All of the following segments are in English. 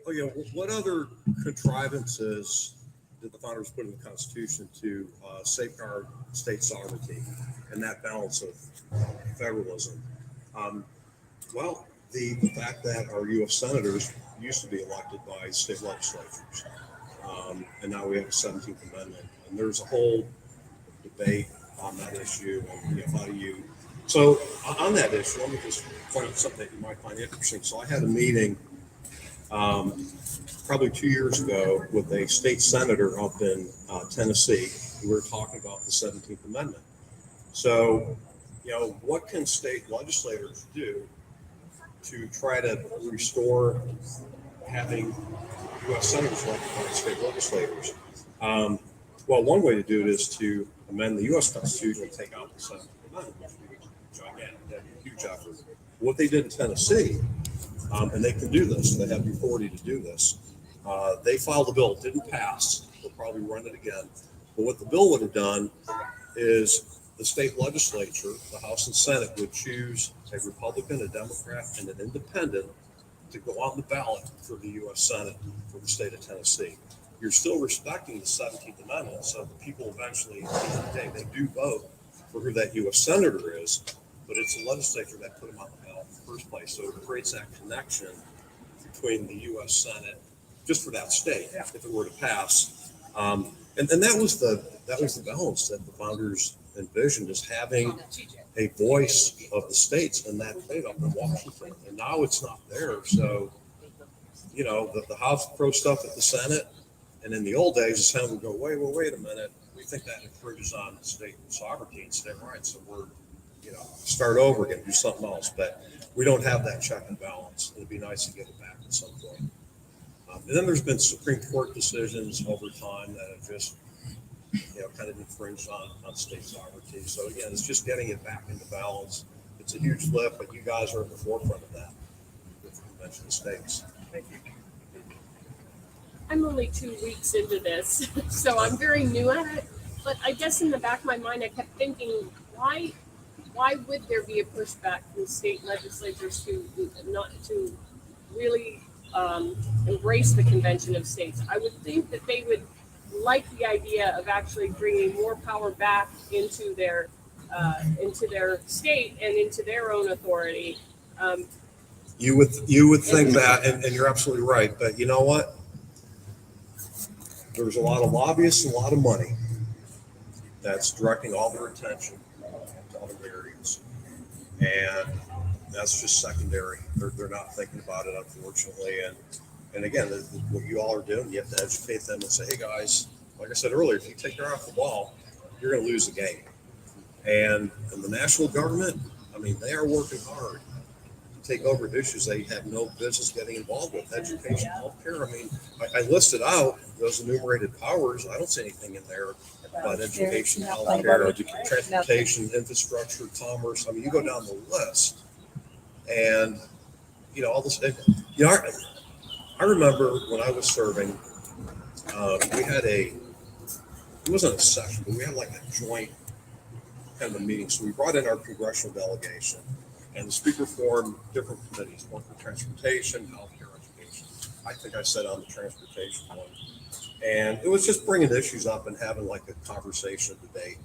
Oh yeah. What other contrivances did the founders put in the Constitution to safeguard state sovereignty and that balance of federalism? Um, well, the fact that our U.S. senators used to be elected by state legislatures, and now we have a 17th Amendment, and there's a whole debate on that issue. And how do you? So on that issue, let me just point out something that you might find interesting. So I had a meeting probably 2 years ago with a state senator up in Tennessee. We were talking about the 17th Amendment. So, what can state legislators do to try to restore having U.S. senators elected by state legislators? Well, one way to do it is to amend the U.S. Constitution and take out the 17th Amendment, which would be gigantic, that'd be a huge effort. What they did in Tennessee, and they can do this, they have the authority to do this. They filed a bill, it didn't pass, they'll probably run it again. But what the bill would have done is the state legislature, the House and Senate, would choose a Republican, a Democrat, and an independent to go on the ballot for the U.S. Senate for the state of Tennessee. You're still respecting the 17th Amendment, so the people eventually, at the end of the day, they do vote for who that U.S. senator is, but it's the legislature that put them on the ballot in the first place. So it creates that connection between the U.S. Senate, just for that state, if it were to pass. And that was the balance that the founders envisioned, is having a voice of the states in that debate up in Washington. And now it's not there. So, the House throws stuff at the Senate. And in the old days, the Senate would go, wait a minute. We think that infringes on state sovereignty and state rights. So we're, start over again, do something else. But we don't have that check and balance. It'd be nice to get it back at some point. And then there's been Supreme Court decisions over time that have just, kind of infringed on state sovereignty. So again, it's just getting it back into balance. It's a huge lift, but you guys are at the forefront of that with the Convention of States. Thank you. I'm only 2 weeks into this, so I'm very new at it. But I guess in the back of my mind, I kept thinking, why would there be a pushback from state legislatures to really embrace the Convention of States? I would think that they would like the idea of actually bringing more power back into their state and into their own authority. You would think that, and you're absolutely right. But you know what? There's a lot of lobbyists and a lot of money that's directing all their attention to other areas, and that's just secondary. They're not thinking about it, unfortunately. And again, what you all are doing, you have to educate them and say, hey guys, like I said earlier, if you take your eye off the ball, you're going to lose the game. And the national government, they are working hard to take over issues they have no business getting involved with: education, healthcare. I listed out those enumerated powers. I don't see anything in there about education, healthcare, transportation, infrastructure, commerce. You go down the list, and all this. I remember when I was serving, we had it wasn't a session, but we had like a joint kind of a meeting. So we brought in our congressional delegation, and the speaker formed different committees, one for transportation, healthcare, education. I think I sat on the transportation one. And it was just bringing issues up and having like a conversation, a debate.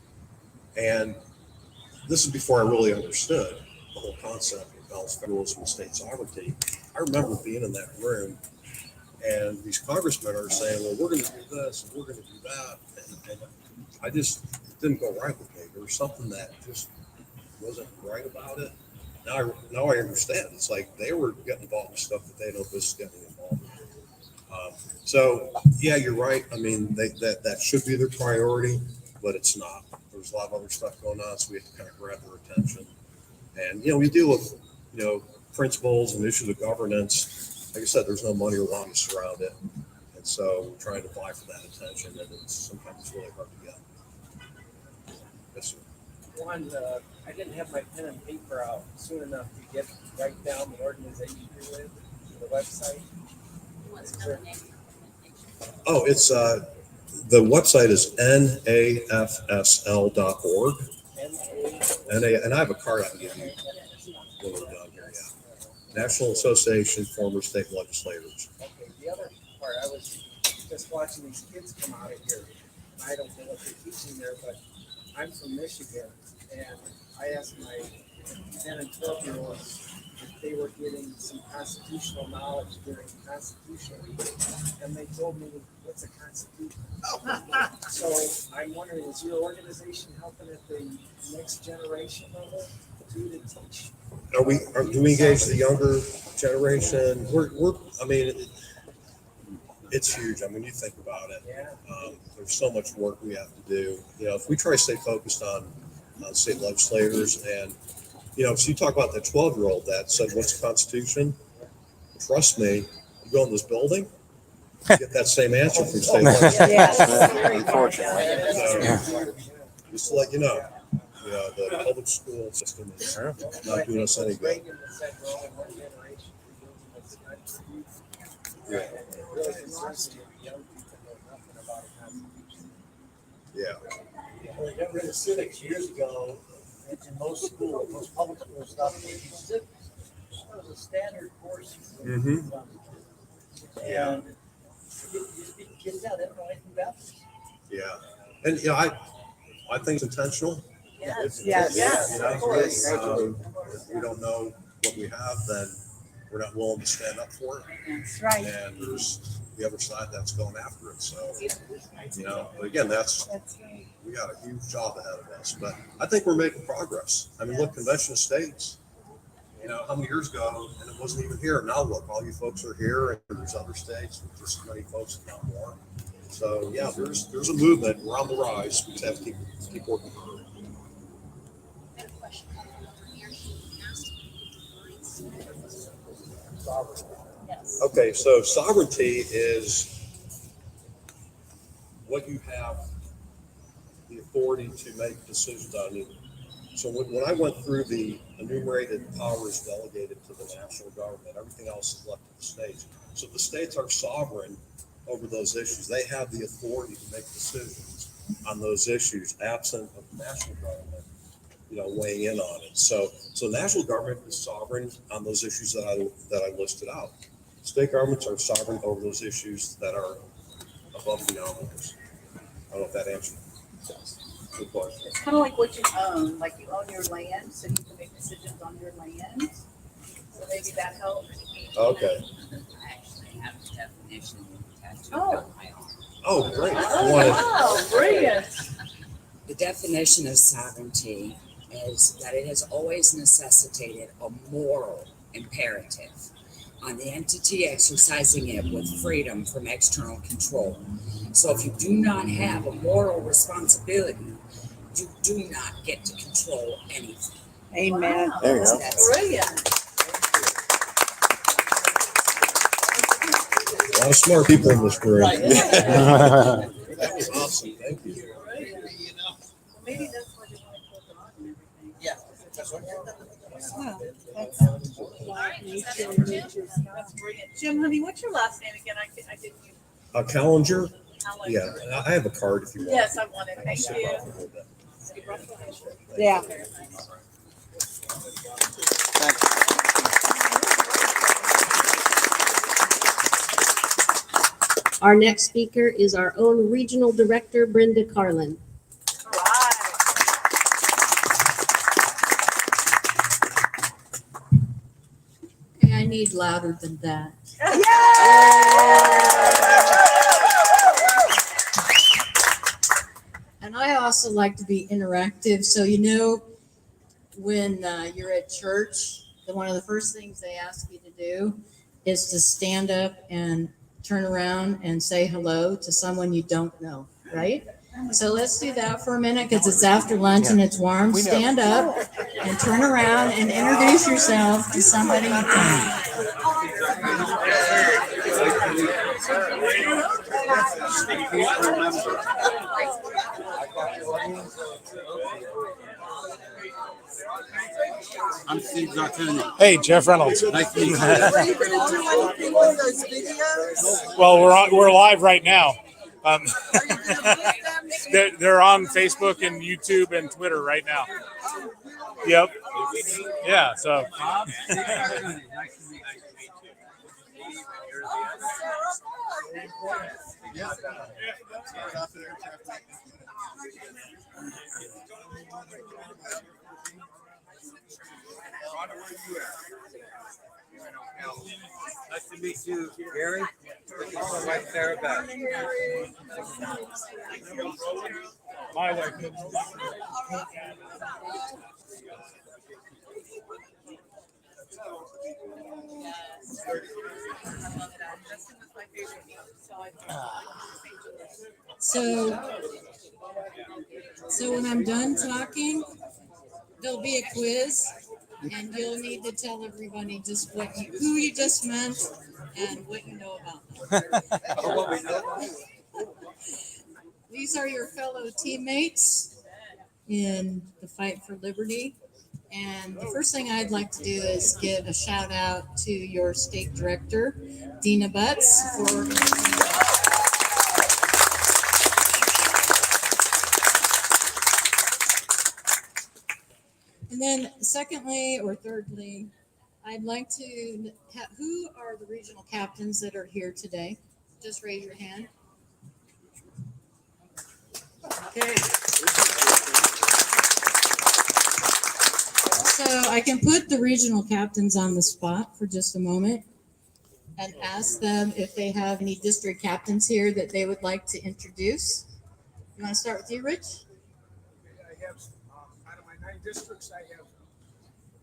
And this is before I really understood the whole concept of balanced federalism and state sovereignty. I remember being in that room, and these congressmen are saying, well, we're going to do this and we're going to do that. And I just didn't go right with me. There was something that just wasn't right about it. Now I understand. It's like they were getting involved with stuff that they had no business getting involved with. So yeah, you're right. That should be their priority, but it's not. There's a lot of other stuff going on, so we have to kind of grab their attention. And we deal with principles and issues of governance. Like I said, there's no money or lobbyists around it, and so we're trying to vie for that attention, and sometimes it's really hard to get. Yes, sir. One, I didn't have my pen and paper out soon enough to write down the organization you're with, the website. Oh, it's the website is nafsl.org. And I have a card I can give you when we're done here. Yeah. National Association of Former State Legislators. Okay, the other part, I was just watching these kids come out of here. I don't know what they're teaching there, but I'm from Michigan, and I asked my 10 and 12-year-olds if they were getting some constitutional knowledge during Constitution Week, and they told me, what's a constitution? So I'm wondering, is your organization helping at the next generation level to teach? Do we engage the younger generation? I mean, it's huge. I mean, you think about it. Yeah. There's so much work we have to do. You know, if we try to stay focused on state legislators and, you know, so you talk about that 12-year-old that said, what's the Constitution? Trust me, you go in this building, you get that same answer from state legislators. Unfortunately. So, just to let you know, the public school system is not doing us any good. Reagan said we're only one generation rebuilding this country. Yeah. It really concerns me if young people know nothing about a constitution. Yeah. When they got rid of civics years ago, in most schools, most public schools stopped teaching civics. That was a standard course. Mhm. Yeah. And you speak kids out, they don't know anything about this. Yeah. And, you know, I think it's intentional. Yes. You know, if we don't know what we have, then we're not willing to stand up for it. That's right. And there's the other side that's going after it. So, you know, but again, That's right. we got a huge job ahead of us. But I think we're making progress. I mean, look, Convention of States, you know, how many years ago, and it wasn't even here. Now look, all you folks are here, and there's other states with just as many folks, if not more. So yeah, there's a movement. We're on the rise. We just have to keep working hard. Yes. Okay, so sovereignty is what you have the authority to make decisions on. So when I went through the enumerated powers delegated to the national government, everything else is left to the states. So the states are sovereign over those issues. They have the authority to make decisions on those issues, absent of the national government, you know, weighing in on it. So national government is sovereign on those issues that I listed out. State governments are sovereign over those issues that are above and beyond those. I don't know if that answers. Good question. It's kind of like what you own, like you own your land, so you can make decisions on your land. So maybe that helps. Okay. I actually have the definition tattooed Oh. on my arm. Oh, great. Oh, Wanted- wow, brilliant. The definition of sovereignty is that it has always necessitated a moral imperative on the entity exercising it with freedom from external control. So if you do not have a moral responsibility, you do not get to control anything. Amen. Wow, There you go. that's brilliant. A lot of smart people in this room. Right. That was awesome. Thank you. Maybe that's why they want to put it on and everything. Yeah, that's what. Wow, that's brilliant. Jim, honey, what's your last name again? I didn't use. Calendar? Calendar. Yeah, I have a card if you want. Yes, I want it. I'll Thank sit you. down for a little bit. Yeah. Our next speaker is our own Regional Director, Brenda Carlin. All right. Okay, I need louder than that. And I also like to be interactive. So, you know, when you're at church, one of the first things they ask you to do is to stand up and turn around and say hello to someone you don't know, right? So let's do that for a minute because it's after lunch and it's warm. Stand up and turn around and introduce yourself to somebody you don't. I'm Steve Zartuni. Hey, Jeff Reynolds. Nice to meet you. Well, we're live right now. They're on Facebook and YouTube and Twitter right now. Yep. Yeah. So. Bob, nice to meet you. Nice to meet you, Gary. My wife, Sarah Beth. My wife. So when I'm done talking, there'll be a quiz, and you'll need to tell everybody just who you just met and what you know about them. These are your fellow teammates in the fight for liberty. And the first thing I'd like to do is give a shout out to your state director, Dina Butts, for and then secondly or thirdly, I'd like to who are the regional captains that are here today? Just raise your hand. Okay. So I can put the regional captains on the spot for just a moment and ask them if they have any district captains here that they would like to introduce. You want to start with you, Rich? I have, out of my 9 districts, I have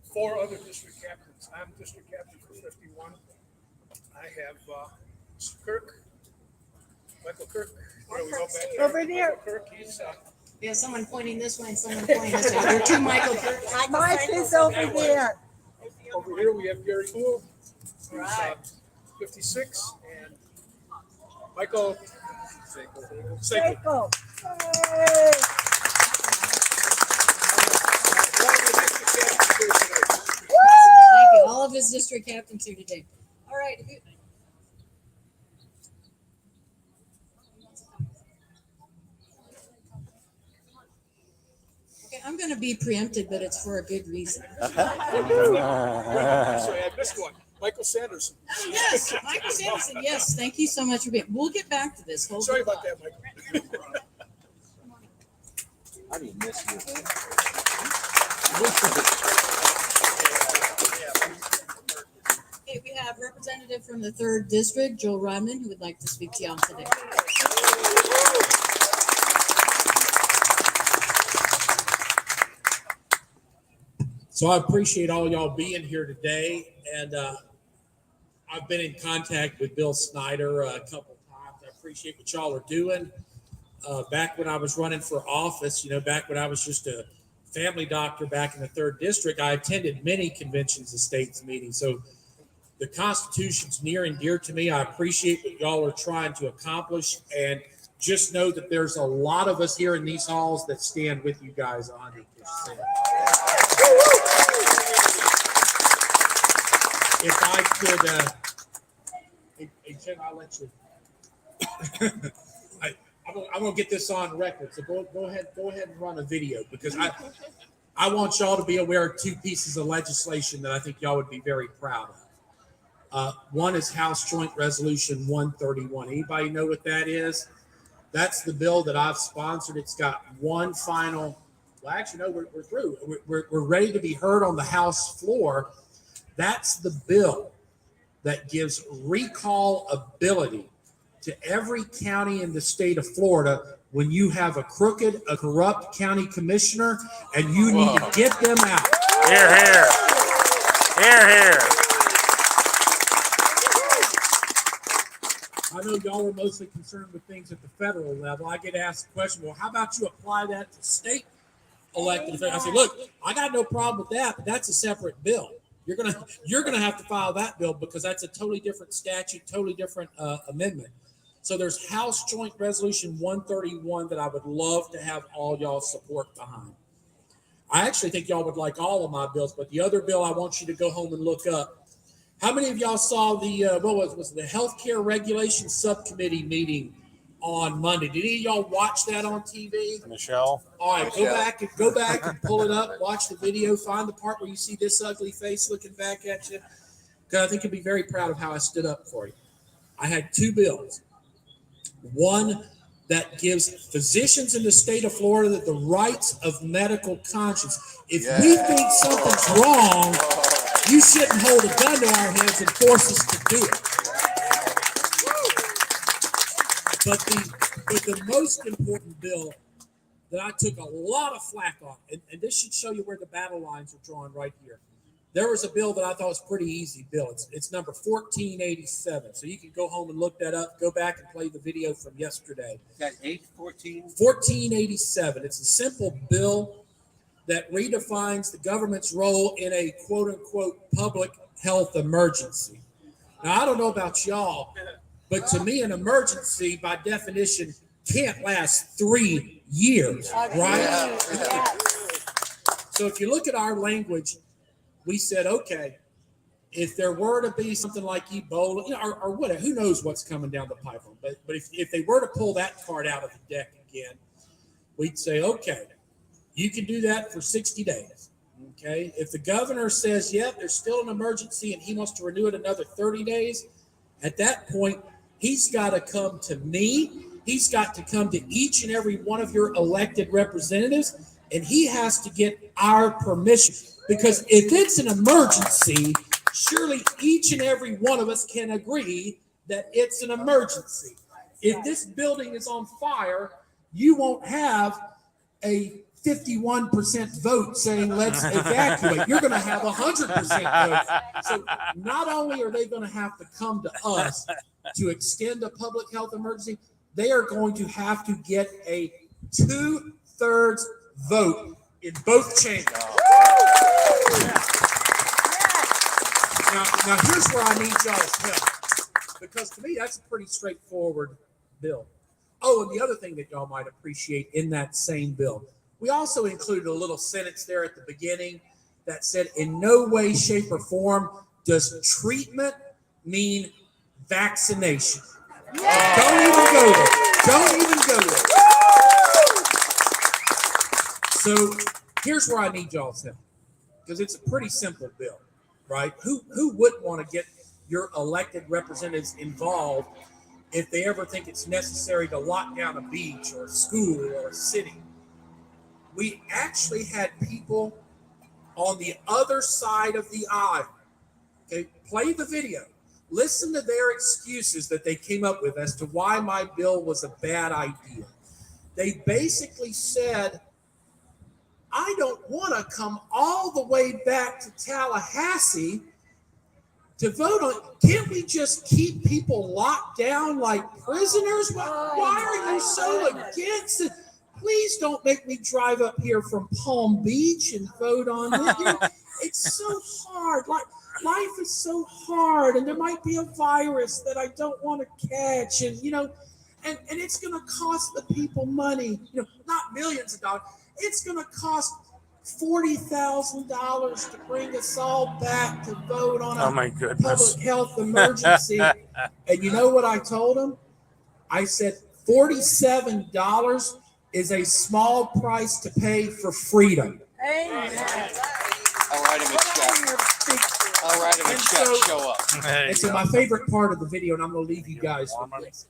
4 other district captains. I'm district captain for 51. I have Mr. Kirk, Michael Kirk. Where we go back there. Over there. Michael Kirk, he's We have someone pointing this way and someone pointing this way. There are two Michael Kirks. Mike is over there. over here. We have Gary Poole, who's 56, and Michael Seiko. Seiko. Thank you. All of his district captains here today. All right. Okay, I'm going to be preempted, but it's for a good reason. Sorry, I missed one. Michael Sanderson. Oh, yes, Michael Sanderson. Yes, thank you so much for being. We'll get back to this. Hold Sorry on. about that, Michael. I didn't miss you. Okay, we have representative from the 3rd District, Joel Rodman, who would like to speak to y'all today. So I appreciate all y'all being here today, and I've been in contact with Bill Snyder a couple of times. I appreciate what y'all are doing. Back when I was running for office, back when I was just a family doctor back in the 3rd District, I attended many conventions and states meetings. So the Constitution's near and dear to me. I appreciate what y'all are trying to accomplish, and just know that there's a lot of us here in these halls that stand with you guys 100%. If I could, hey, Jen, I'll let you. I'm gonna get this on record. So go ahead and run a video, because I want y'all to be aware of 2 pieces of legislation that I think y'all would be very proud of. One is House Joint Resolution 131. Anybody know what that is? That's the bill that I've sponsored. It's got one final. Well, actually, no, we're through. We're ready to be heard on the House floor. That's the bill that gives recall ability to every county in the state of Florida when you have a corrupt county commissioner, and you need to get them out. Hear, hear. Hear, hear. I know y'all are mostly concerned with things at the federal level. I get asked the question, well, how about you apply that to state elected officials? I say, look, I got no problem with that, but that's a separate bill. You're gonna have to file that bill, because that's a totally different statute, totally different amendment. So there's House Joint Resolution 131 that I would love to have all y'all support behind. I actually think y'all would like all of my bills, but the other bill I want you to go home and look up. How many of y'all saw the was the Healthcare Regulation Subcommittee meeting on Monday? Did any of y'all watch that on TV? Michelle. All right, go back and pull it up, watch the video, find the part where you see this ugly face looking back at you, because I think you'll be very proud of how I stood up for you. I had two bills. One that gives physicians in the state of Florida the rights of medical conscience. If we think something's wrong, you shouldn't hold a gun to our heads and force us to do it. But the most important bill that I took a lot of flack on, and this should show you where the battle lines are drawn right here. There was a bill that I thought was pretty easy bill. It's number 1487. So you can go home and look that up. Go back and play the video from yesterday. Is that 814? 1487. It's a simple bill that redefines the government's role in a quote unquote public health emergency. Now, I don't know about y'all, but to me, an emergency by definition can't last 3 years, right? So if you look at our language, we said, okay, if there were to be something like Ebola, or whatever, who knows what's coming down the pipeline, but if they were to pull that card out of the deck again, we'd say, okay, you can do that for 60 days. Okay. If the governor says, yep, there's still an emergency and he wants to renew it another 30 days, at that point, he's got to come to me. He's got to come to each and every one of your elected representatives, and he has to get our permission. Because if it's an emergency, surely each and every one of us can agree that it's an emergency. If this building is on fire, you won't have a 51% vote saying let's evacuate. You're going to have 100% vote. So not only are they going to have to come to us to extend a public health emergency, they are going to have to get a 2/3 vote in both chambers. Now here's where I need y'all's help, because to me that's a pretty straightforward bill. Oh, and the other thing that y'all might appreciate in that same bill, we also included a little sentence there at the beginning that said, in no way, shape, or form does treatment mean vaccination. Don't even go there. Don't even go there. So here's where I need y'all's help, because it's a pretty simple bill, right? Who wouldn't want to get your elected representatives involved if they ever think it's necessary to lock down a beach or a school or a city? We actually had people on the other side of the aisle. Okay, play the video. Listen to their excuses that they came up with as to why my bill was a bad idea. They basically said, I don't want to come all the way back to Tallahassee to vote on. Can't we just keep people locked down like prisoners? Why are you so against it? Please don't make me drive up here from Palm Beach and vote on it. It's so hard. Life is so hard, and there might be a virus that I don't want to catch, and and it's going to cost the people money. Not millions of dollars. It's going to cost $40,000 to bring us all back to vote on a public health emergency. And you know what I told them? I said $47 is a small price to pay for freedom. Amen. I'll write him a check. I'll write him a check. Show up. And so my favorite part of the video, and I'm going to leave you guys with this.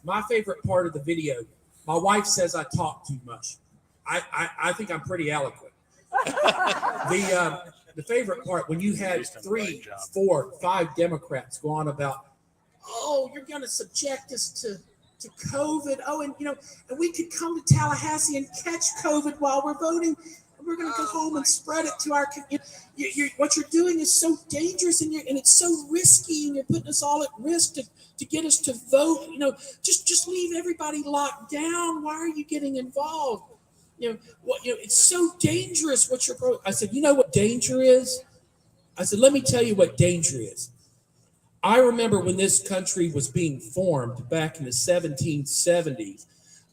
My favorite part of the video, my wife says I talk too much. I think I'm pretty eloquent. The favorite part, when you had 3, 4, 5 Democrats go on about, oh, you're going to subject us to COVID. Oh, and and we could come to Tallahassee and catch COVID while we're voting. And we're going to go home and spread it to our community. What you're doing is so dangerous, and it's so risky, and you're putting us all at risk to get us to vote. Just leave everybody locked down. Why are you getting involved? It's so dangerous what you're. I said, you know what danger is? I said, let me tell you what danger is. I remember when this country was being formed back in the 1770s.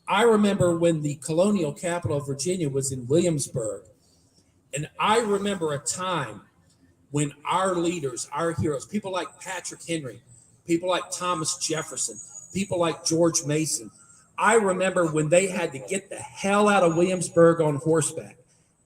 I remember when the colonial capital of Virginia was in Williamsburg. And I remember a time when our leaders, our heroes, people like Patrick Henry, people like Thomas Jefferson, people like George Mason, I remember when they had to get the hell out of Williamsburg on horseback.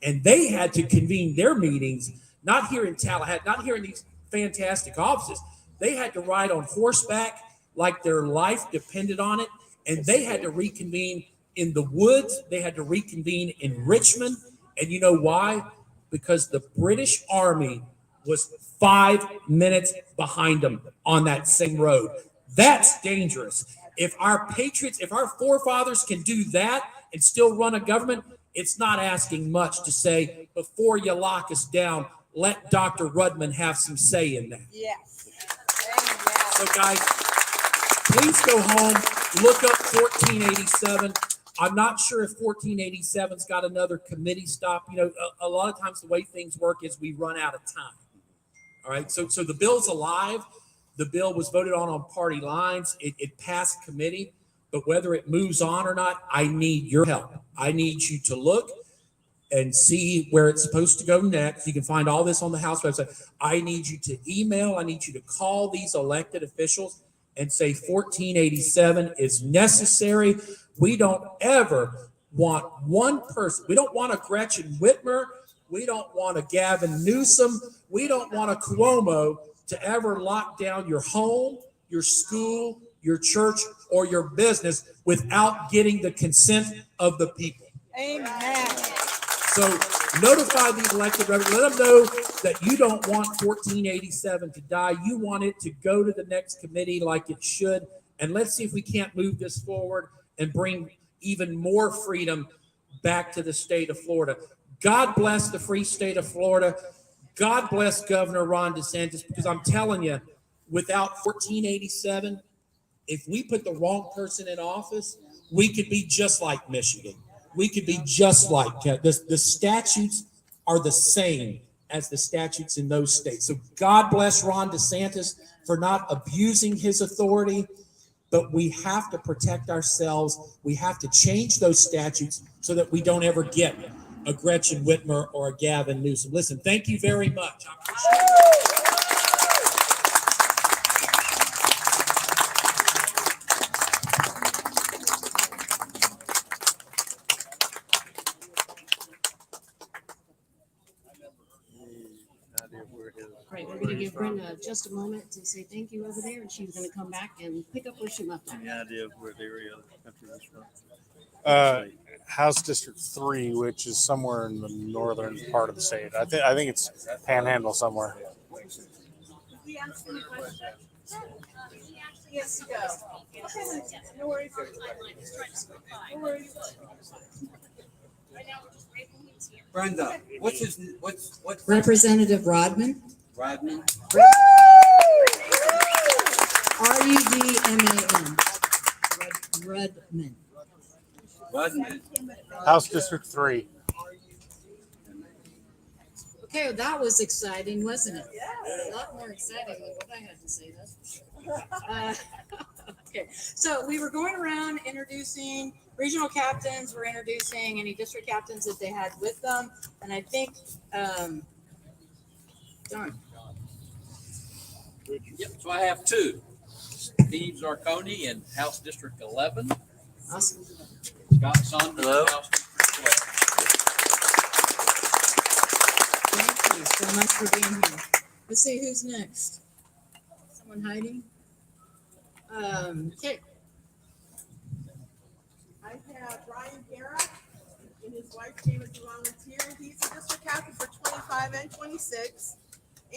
And they had to convene their meetings, not here in Tallahassee, not here in these fantastic offices. They had to ride on horseback like their life depended on it. And they had to reconvene in the woods. They had to reconvene in Richmond. And you know why? Because the British Army was 5 minutes behind them on that same road. That's dangerous. If our patriots, if our forefathers can do that and still run a government, it's not asking much to say, before you lock us down, let Dr. Rudman have some say in that. Yes. So guys, please go home, look up 1487. I'm not sure if 1487's got another committee stop. You know, a lot of times the way things work is we run out of time. All right, so the bill's alive. The bill was voted on party lines. It passed committee, but whether it moves on or not, I need your help. I need you to look and see where it's supposed to go next. You can find all this on the House website. I need you to email. I need you to call these elected officials and say 1487 is necessary. We don't ever want one person. We don't want a Gretchen Whitmer. We don't want a Gavin Newsom. We don't want a Cuomo to ever lock down your home, your school, your church, or your business without getting the consent of the people. Amen. So notify the elected representatives. Let them know that you don't want 1487 to die. You want it to go to the next committee like it should. And let's see if we can't move this forward and bring even more freedom back to the state of Florida. God bless the free state of Florida. God bless Governor Ron DeSantis, because I'm telling you, without 1487, if we put the wrong person in office, we could be just like Michigan. We could be just like the statutes are the same as the statutes in those states. So God bless Ron DeSantis for not abusing his authority, but we have to protect ourselves. We have to change those statutes so that we don't ever get a Gretchen Whitmer or a Gavin Newsom. Listen, thank you very much. I appreciate it. Right, we're gonna give Brenda just a moment to say thank you over there, and she's gonna come back and pick up where she left off. Any idea of where the area of the country is from? House District 3, which is somewhere in the northern part of the state. I think it's Panhandle somewhere. Yes, go. No worries. No worries. Brenda, what's Representative Rodman. Rodman? Rudman. Rudman. Rodman. House District 3. Okay, that was exciting, wasn't it? A lot more exciting than what I had to say, that's for sure. Okay, so we were going around introducing regional captains, we're introducing any district captains that they had with them, and I think, John. Yep, so I have two. Steve Zarconi in House District 11. Awesome. Scott Saunders in House District 12. Thank you so much for being here. Let's see who's next. Someone hiding? Okay. I have Brian Garrett and his wife came as a volunteer. He's a district captain for 25 and 26.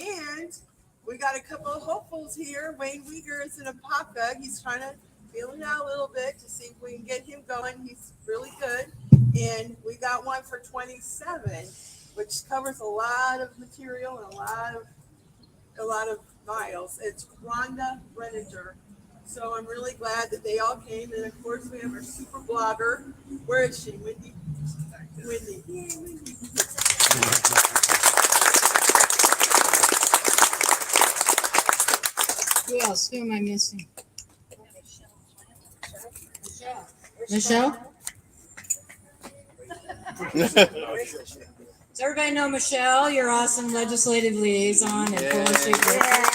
And we got a couple of hopefuls here. Wayne Weger is in Apopka. He's trying to feel it out a little bit to see if we can get him going. He's really good. And we got one for 27, which covers a lot of material and a lot of miles. It's Rhonda Brenninger. So I'm really glad that they all came. And of course we have our super blogger. Where is she? Wendy? Wendy. Yay, Wendy. Who else? Who am I missing? Michelle? Does everybody know Michelle, your awesome legislative liaison and Fuller Street Bakery?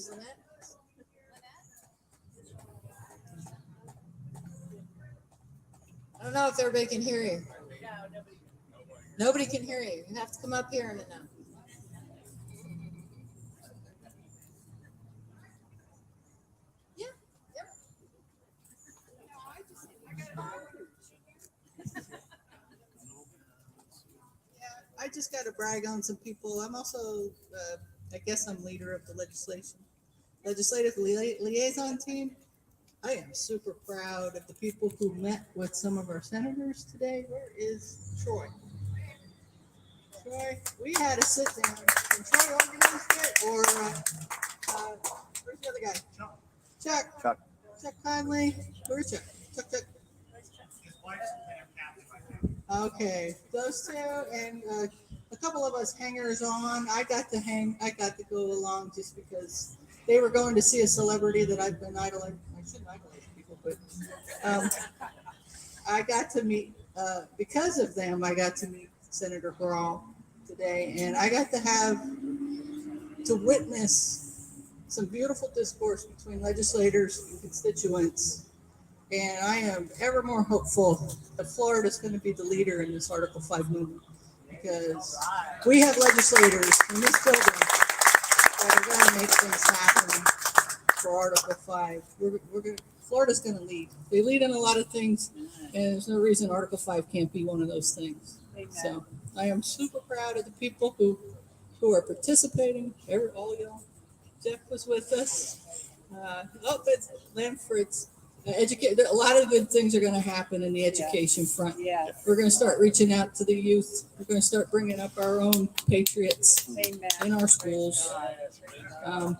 Is Lynette? I don't know if everybody can hear you. Nobody can hear you. You have to come up here and announce. Yeah. Yep. I just got to brag on some people. I'm also, I guess I'm leader of the legislative liaison team. I am super proud of the people who met with some of our senators today. Where is Troy? Troy, we had to sit down. And Troy organized it, or where's the other guy? Chuck. Chuck Conley. Where's Chuck? Chuck. Okay, those two and a couple of us hangers on. I got to go along just because they were going to see a celebrity that I've been idolizing. I shouldn't idolize people, but I got to meet, because of them, I got to meet Senator Brawl today, and I got to witness some beautiful discourse between legislators and constituents. And I am ever more hopeful that Florida is going to be the leader in this Article 5 movement, because we have legislators in this building that are going to make things happen for Article 5. Florida's going to lead. They lead in a lot of things, and there's no reason Article 5 can't be one of those things. So I am super proud of the people who are participating. All y'all. Jeff was with us. But Lamford's. A lot of good things are going to happen in the education front. Yeah. We're going to start reaching out to the youth. We're going to start bringing up our own patriots in our schools. And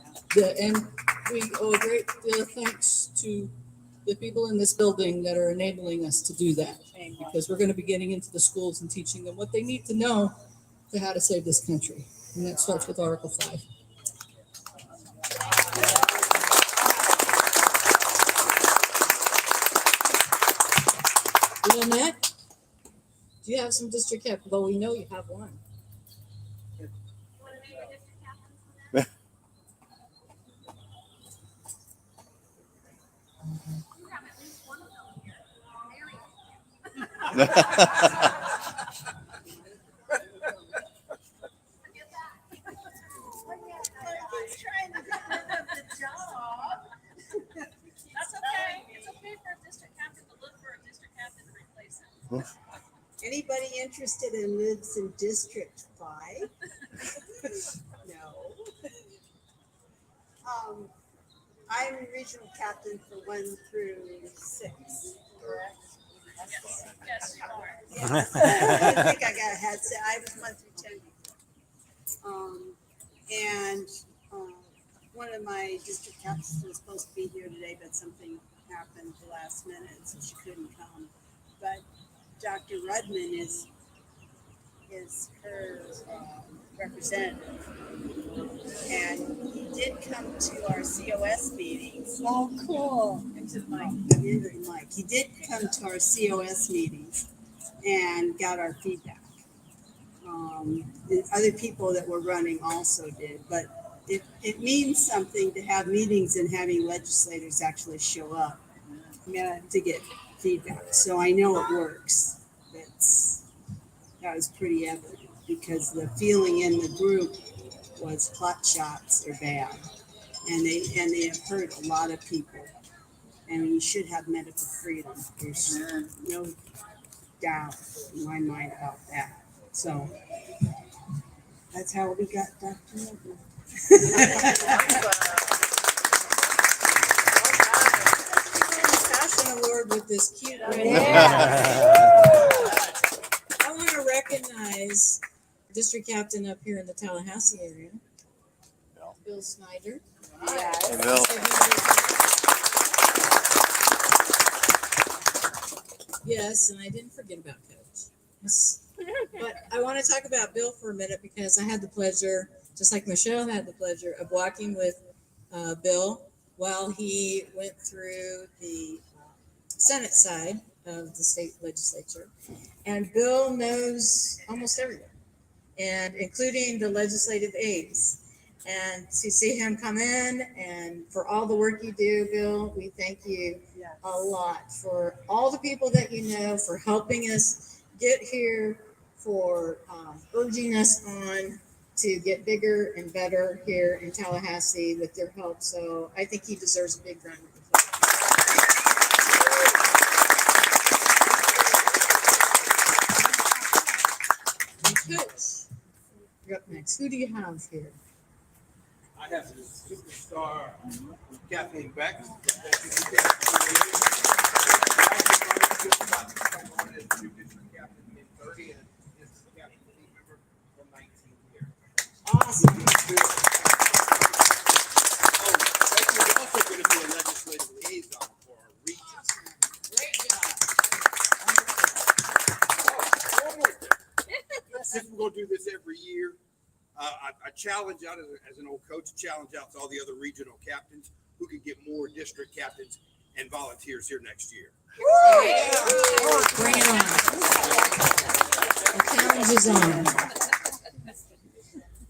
we owe a great deal of thanks to the people in this building that are enabling us to do that. Because we're going to be getting into the schools and teaching them what they need to know to how to save this country. And that starts with Article 5. Lynette, do you have some district captains? Well, we know you have one. Trying to get rid of the job. That's okay. It's okay for a district captain to look for a district captain to replace him. Anybody interested in lives in District 5? No. I'm regional captain for 1 through 6, correct? Yes, you are. Yes. I think I was 1 through 10. And one of my district captains was supposed to be here today, but something happened the last minute, so she couldn't come. But Dr. Rudman is her representative, and he did come to our COS meetings. Oh, cool! Into the mic. He did come to our COS meetings and got our feedback. The other people that were running also did, but it means something to have meetings and having legislators actually show up to get feedback. So I know it works. That was pretty evident, because the feeling in the group was clot shots are bad, and they have hurt a lot of people, and we should have medical freedom. There's no doubt in my mind about that. So that's how we got Dr. Rudman. Passion award with this cute. I want to recognize district captain up here in the Tallahassee area, Bill Snyder. Hey, Bill. Yes, and I didn't forget about Coach. Yes. But I want to talk about Bill for a minute, because I had the pleasure, just like Michelle had the pleasure, of walking with Bill while he went through the Senate side of the state legislature. And Bill knows almost everyone, and including the legislative aides. And to see him come in and for all the work you do, Bill, we thank you a lot for all the people that you know, for helping us get here, for urging us on to get bigger and better here in Tallahassee with your help. So I think he deserves a big round of applause. Coach, you're up next. Who do you have here? I have the superstar Kathleen Beck. Awesome. Becky's also going to be a legislative liaison for our region. Great job. Since we're going to do this every year, I challenge out as an old coach, challenge out to all the other regional captains who can get more district captains and volunteers here next year. Bring it on. The challenge is on.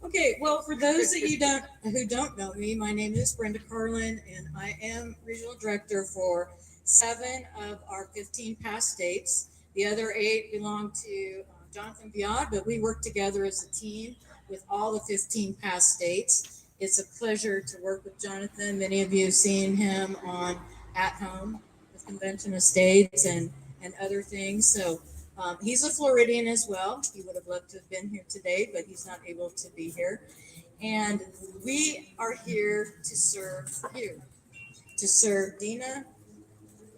Okay, well, for those that who don't know me, my name is Brenda Carlin, and I am regional director for 7 of our 15 past states. The other 8 belong to Jonathan Biad, but we work together as a team with all the 15 past states. It's a pleasure to work with Jonathan. Many of you have seen him on At Home with Convention of States and other things. So he's a Floridian as well. He would have loved to have been here today, but he's not able to be here. And we are here to serve you, to serve Dina,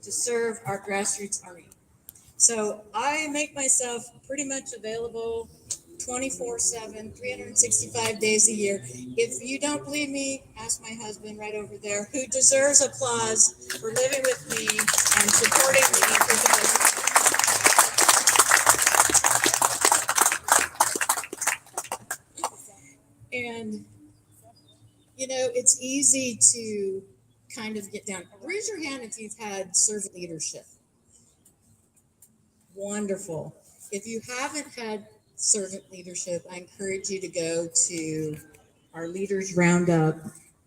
to serve our grassroots army. So I make myself pretty much available 24/7, 365 days a year. If you don't believe me, ask my husband right over there, who deserves applause for living with me and supporting me through the business. And, you know, it's easy to kind of get down. Raise your hand if you've had servant leadership. Wonderful. If you haven't had servant leadership, I encourage you to go to our Leaders Roundup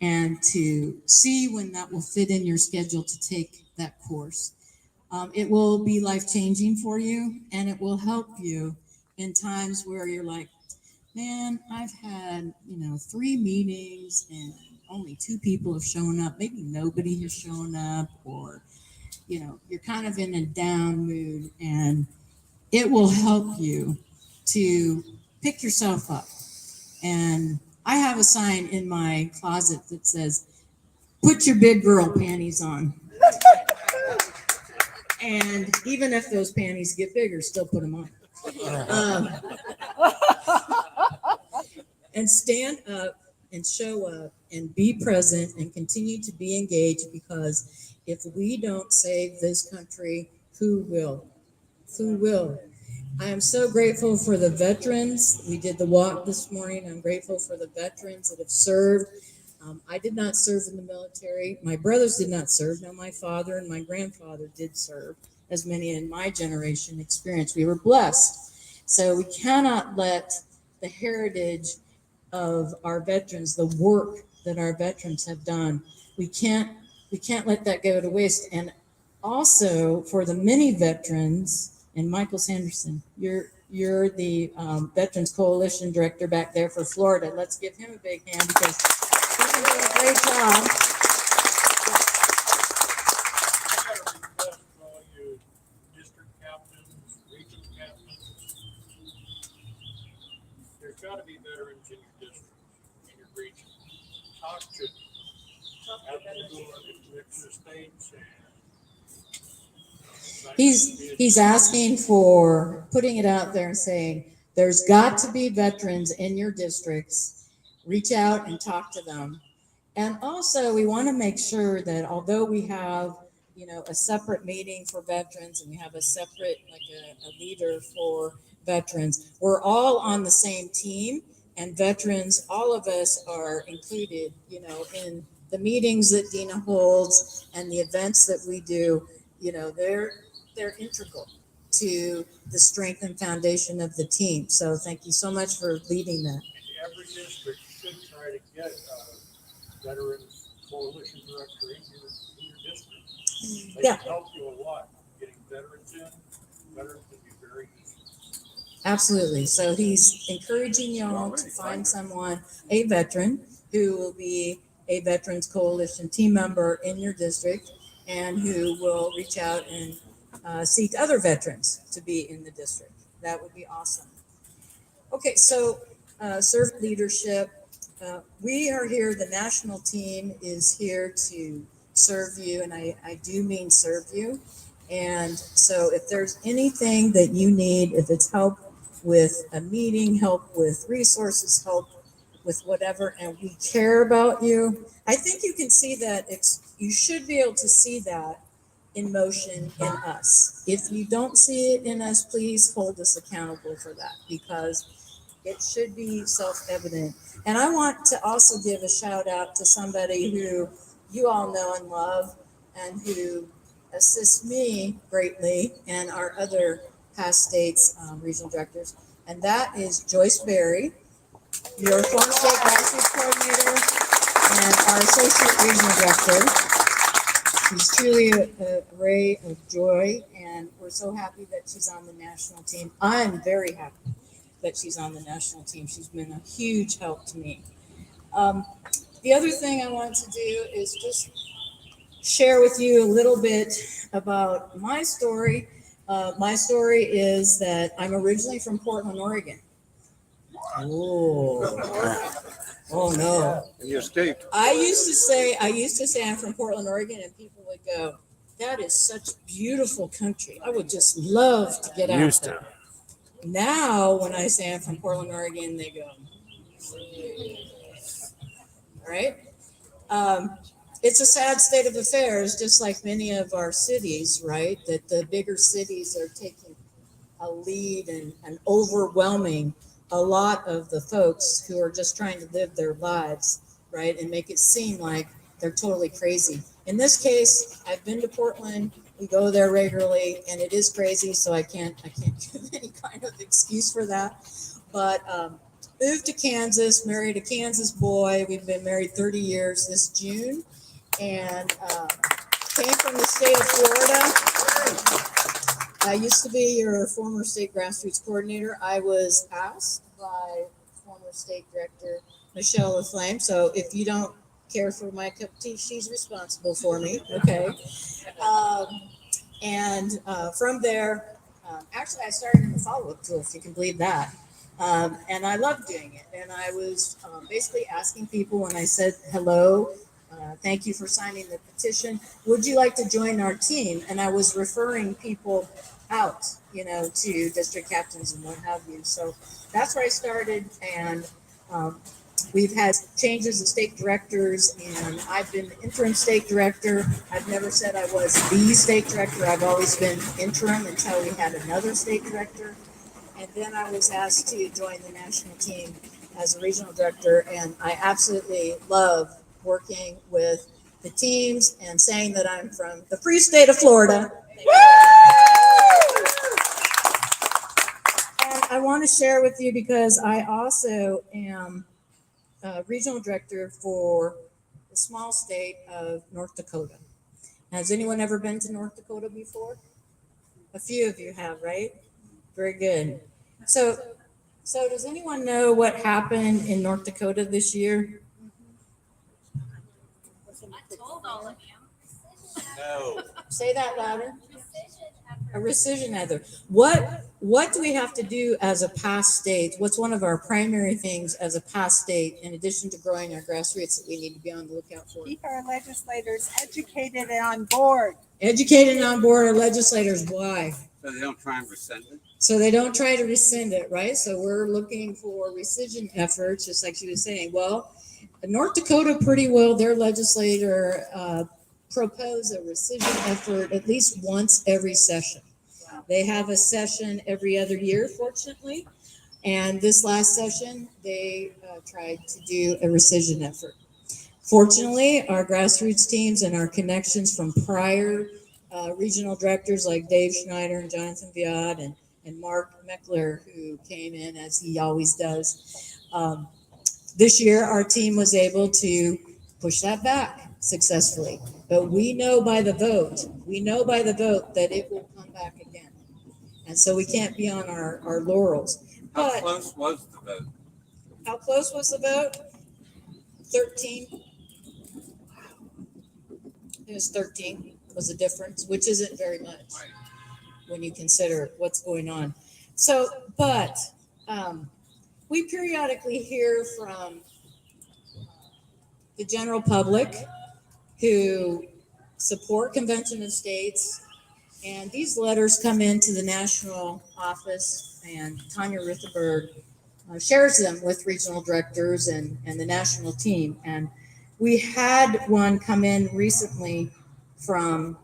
and to see when that will fit in your schedule to take that course. It will be life-changing for you, and it will help you in times where you're like, man, I've had, 3 meetings and only 2 people have shown up. Maybe nobody has shown up, or, you're kind of in a down mood, and it will help you to pick yourself up. And I have a sign in my closet that says, put your big girl panties on. And even if those panties get bigger, still put them on. And stand up and show up and be present and continue to be engaged, because if we don't save this country, who will? Who will? I am so grateful for the veterans. We did the walk this morning. I'm grateful for the veterans that have served. I did not serve in the military. My brothers did not serve. No, my father and my grandfather did serve, as many in my generation experienced. We were blessed. So we cannot let the heritage of our veterans, the work that our veterans have done, we can't let that go to waste. And also for the many veterans, and Michael Sanderson, you're the Veterans Coalition Director back there for Florida. Let's give him a big hand, because he's doing a great job. There's got to be veterans in your district, in your region. Talk to states. He's asking for putting it out there and saying, there's got to be veterans in your districts. Reach out and talk to them. And also, we want to make sure that although we have, a separate meeting for veterans, and we have a separate, like a leader for veterans, we're all on the same team, and veterans, all of us are included, in the meetings that Dina holds and the events that we do. They're integral to the strength and foundation of the team. So thank you so much for leading that. Every district should try to get veteran coalition director in your district. They Yeah. can help you a lot. Getting veterans in, veterans can be very easy. Absolutely. So he's encouraging y'all to find someone, a veteran, who will be a Veterans Coalition team member in your district and who will reach out and seek other veterans to be in the district. That would be awesome. Okay, so servant leadership. We are here, the national team is here to serve you, and I do mean serve you. And so if there's anything that you need, if it's help with a meeting, help with resources, help with whatever, and we care about you, I think you can see that, you should be able to see that in motion in us. If you don't see it in us, please hold us accountable for that, because it should be self-evident. And I want to also give a shout out to somebody who you all know and love and who assists me greatly and our other past states regional directors. And that is Joyce Berry, your former state grassroots coordinator and our associate regional director. She's truly a ray of joy, and we're so happy that she's on the national team. I'm very happy that she's on the national team. She's been a huge help to me. The other thing I want to do is just share with you a little bit about my story. My story is that I'm originally from Portland, Oregon. Oh no. And you escaped. I used to say I'm from Portland, Oregon, and people would go, "That is such beautiful country. I would just love to get out there." Now, when I say I'm from Portland, Oregon, they go, all right. It's a sad state of affairs, just like many of our cities, right? That the bigger cities are taking a lead and overwhelming a lot of the folks who are just trying to live their lives, right? And make it seem like they're totally crazy. In this case, I've been to Portland. We go there regularly, and it is crazy. So I can't give any kind of excuse for that. But moved to Kansas, married a Kansas boy. We've been married 30 years this June, and came from the state of Florida. I used to be your former state grassroots coordinator. I was asked by former state director Michelle LaFlame. So if you don't care for my cup of tea, she's responsible for me. Okay. From there, actually, I started in the follow-up tool, if you can believe that. And I loved doing it. And I was basically asking people when I said, hello, thank you for signing the petition. Would you like to join our team? And I was referring people out, to district captains and what have you. So that's where I started. And we've had changes of state directors, and I've been the interim state director. I've never said I was the state director. I've always been interim until we had another state director. And then I was asked to join the national team as a regional director. And I absolutely love working with the teams and saying that I'm from the free state of Florida. And I want to share with you because I also am regional director for the small state of North Dakota. Has anyone ever been to North Dakota before? A few of you have, right? Very good. So does anyone know what happened in North Dakota this year? I told all of you. No. Say that louder. A rescission either. What do we have to do as a past state? What's one of our primary things as a past state, in addition to growing our grassroots, that we need to be on the lookout for? Keep our legislators educated and on board. Educated and on board our legislators. Why? So they don't try and rescind it? So they don't try to rescind it, right? So we're looking for rescission efforts, just like she was saying. Well, North Dakota, pretty well, their legislator propose a rescission effort at least once every session. They have a session every other year, fortunately. And this last session, they tried to do a rescission effort. Fortunately, our grassroots teams and our connections from prior regional directors like Dave Schneider and Jonathan Viad and Mark Meckler, who came in as he always does. This year, our team was able to push that back successfully. But we know by the vote that it will come back again. And so we can't be on our laurels. How But close was the vote? how close was the vote? 13. It was 13 was the difference, which isn't very much when you consider what's going on. So, but we periodically hear from the general public who support Convention of States, and these letters come into the national office, and Tanya Rutherford shares them with regional directors and the national team. And we had one come in recently from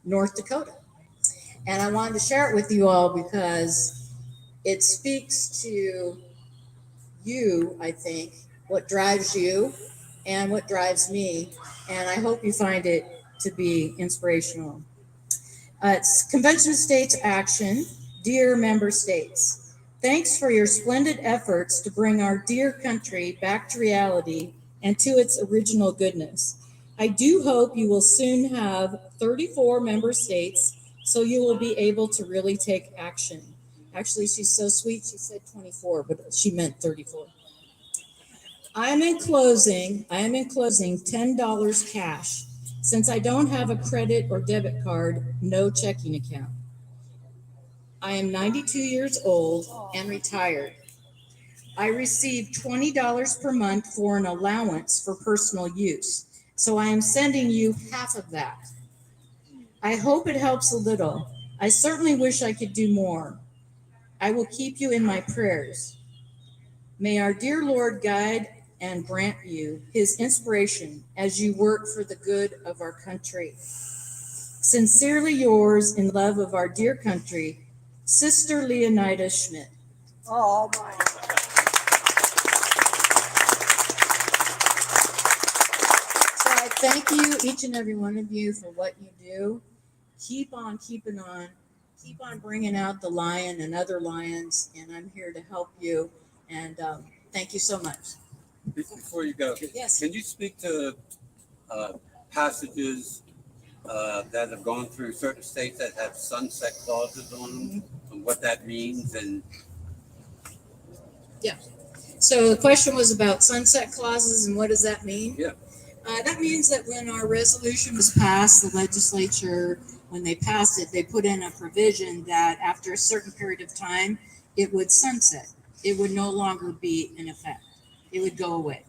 North Dakota. And I wanted to share it with you all because it speaks to you, I think, what drives you and what drives me. And I hope you find it to be inspirational. It's Convention of States Action. Dear member states, thanks for your splendid efforts to bring our dear country back to reality and to its original goodness. I do hope you will soon have 34 member states so you will be able to really take action. Actually, she's so sweet, she said 24, but she meant 34. I am in closing $10 cash. Since I don't have a credit or debit card, no checking account. I am 92 years old and retired. I receive $20 per month for an allowance for personal use, so I am sending you half of that. I hope it helps a little. I certainly wish I could do more. I will keep you in my prayers. May our dear Lord guide and grant you his inspiration as you work for the good of our country. Sincerely yours, in love of our dear country, Sister Leonida Schmidt. Oh, my. So I thank you, each and every one of you, for what you do. Keep on keeping on. Keep on bringing out the lion and other lions, and I'm here to help you. And thank you so much. Before you go, Yes. can you speak to passages that have gone through certain states that have sunset clauses on them, and what that means? And Yeah. So the question was about sunset clauses, and what does that mean? Yeah. That means that when our resolution was passed, the legislature, when they passed it, they put in a provision that after a certain period of time, it would sunset. It would no longer be in effect. It would go away.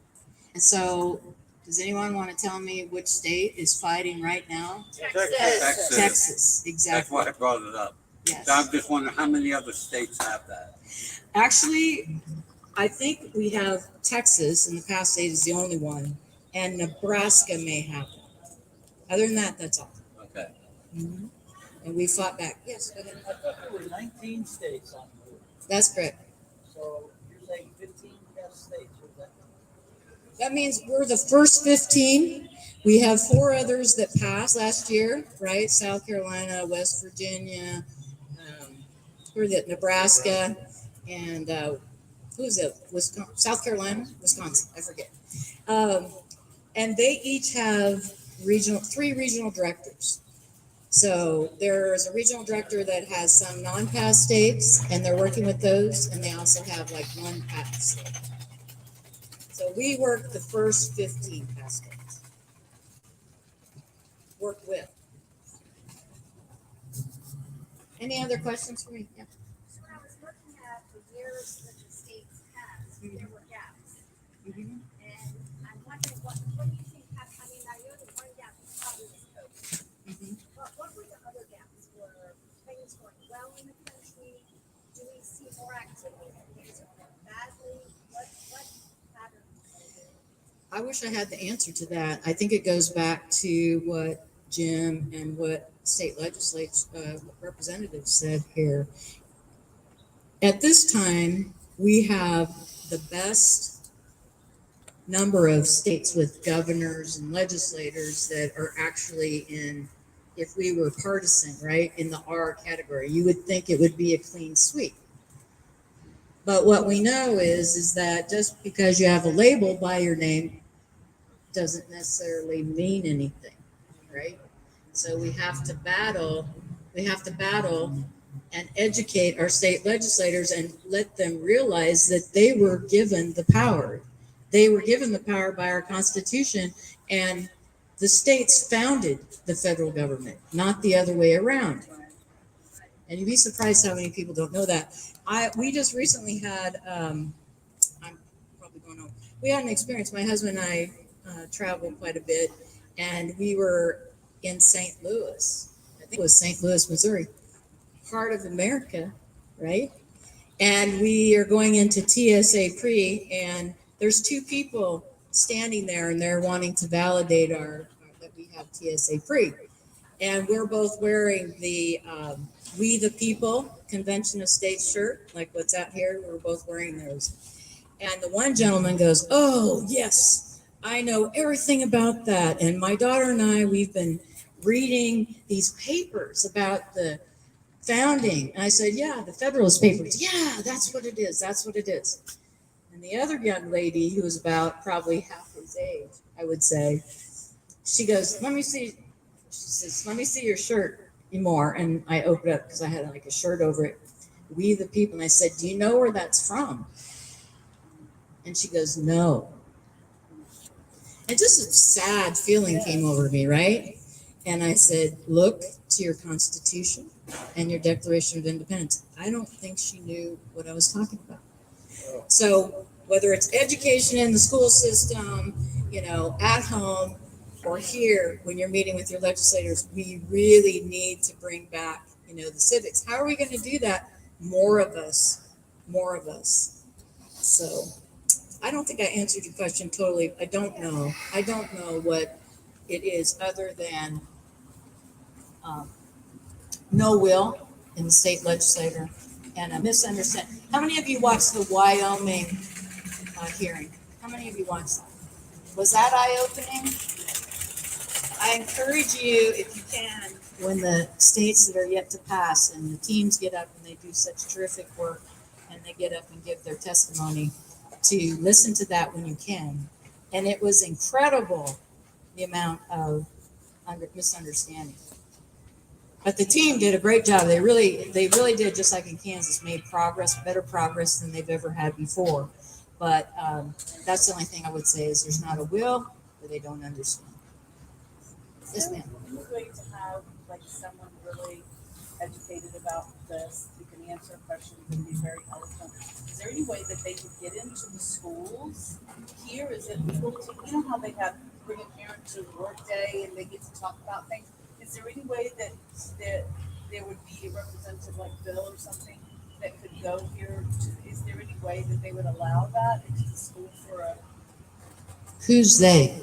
And so, does anyone want to tell me which state is fighting right now? Texas. Texas, exactly. That's why I brought it up. Yes. So I'm just wondering how many other states have that. Actually, I think we have Texas, in the past state is the only one, and Nebraska may have it. Other than that, that's all. Okay. Mhm. And we fought back. Yes, go ahead. I thought there were 19 states on the board. That's correct. So you're saying 15 yes states, or is that? That means we're the first 15. We have 4 others that passed last year, right? South Carolina, West Virginia, who are that? Nebraska, and who's it? Wisconsin, South Carolina, Wisconsin, I forget. And they each have 3 regional directors. So there's a regional director that has some non-pass states, and they're working with those, and they also have like 1 pass state. So we work the first 15 pass states. Work with. Any other questions for me? Yeah. So when I was looking at the years that the states passed, there were gaps. Mhm. And I'm wondering, what do you think happened? I mean, I know the one gap was probably was COVID. Mhm. But what were the other gaps? Were things going well in the country? Do we see more activity and things are going badly? What patterns are there? I wish I had the answer to that. I think it goes back to what Jim and what state legislature representatives said here. At this time, we have the best number of states with governors and legislators that are actually in, if we were partisan, right, in the R category. You would think it would be a clean sweep. But what we know is that just because you have a label by your name doesn't necessarily mean anything, right? So we have to battle and educate our state legislators and let them realize that they were given the power. They were given the power by our Constitution, and the states founded the federal government, not the other way around. And you'd be surprised how many people don't know that. We just recently had I'm probably going on. We had an experience. My husband and I travel quite a bit, and we were in St. Louis. I think it was St. Louis, Missouri, part of America, right? And we are going into TSA pre, and there's two people standing there, and they're wanting to validate that we have TSA pre. And we're both wearing the We the People Convention of States shirt, like what's out here. We're both wearing those. And the one gentleman goes, "Oh, yes, I know everything about that. And my daughter and I, we've been reading these papers about the founding." And I said, "Yeah, the Federalist Papers. Yeah, that's what it is. That's what it is." And the other young lady, who was about probably half his age, I would say, she goes, "Let me see." She says, "Let me see your shirt more." And I opened up because I had like a shirt over it. We the People. And I said, "Do you know where that's from?" And she goes, "No." And just a sad feeling came over me, right? And I said, "Look to your Constitution and your Declaration of Independence." I don't think she knew what I was talking about. So whether it's education in the school system, at home or here, when you're meeting with your legislators, we really need to bring back, the civics. How are we going to do that? More of us. So I don't think I answered your question totally. I don't know. I don't know what it is other than no will in the state legislature and a misunderstanding. How many of you watched the Wyoming hearing? How many of you watched that? Was that eye-opening? I encourage you, if you can, when the states that are yet to pass and the teams get up and they do such terrific work and they get up and give their testimony, to listen to that when you can. And it was incredible, the amount of misunderstanding. But the team did a great job. They really did, just like in Kansas, made progress, better progress than they've ever had before. But that's the only thing I would say is there's not a will, or they don't understand. Yes, ma'am. It's great to have someone really educated about this, who can answer questions and be very eloquent. Is there any way that they could get into the schools here? Is it how they have bring a parent to work day and they get to talk about things? Is there any way that there would be a representative like Bill or something that could go here? Is there any way that they would allow that into the school for Who's they?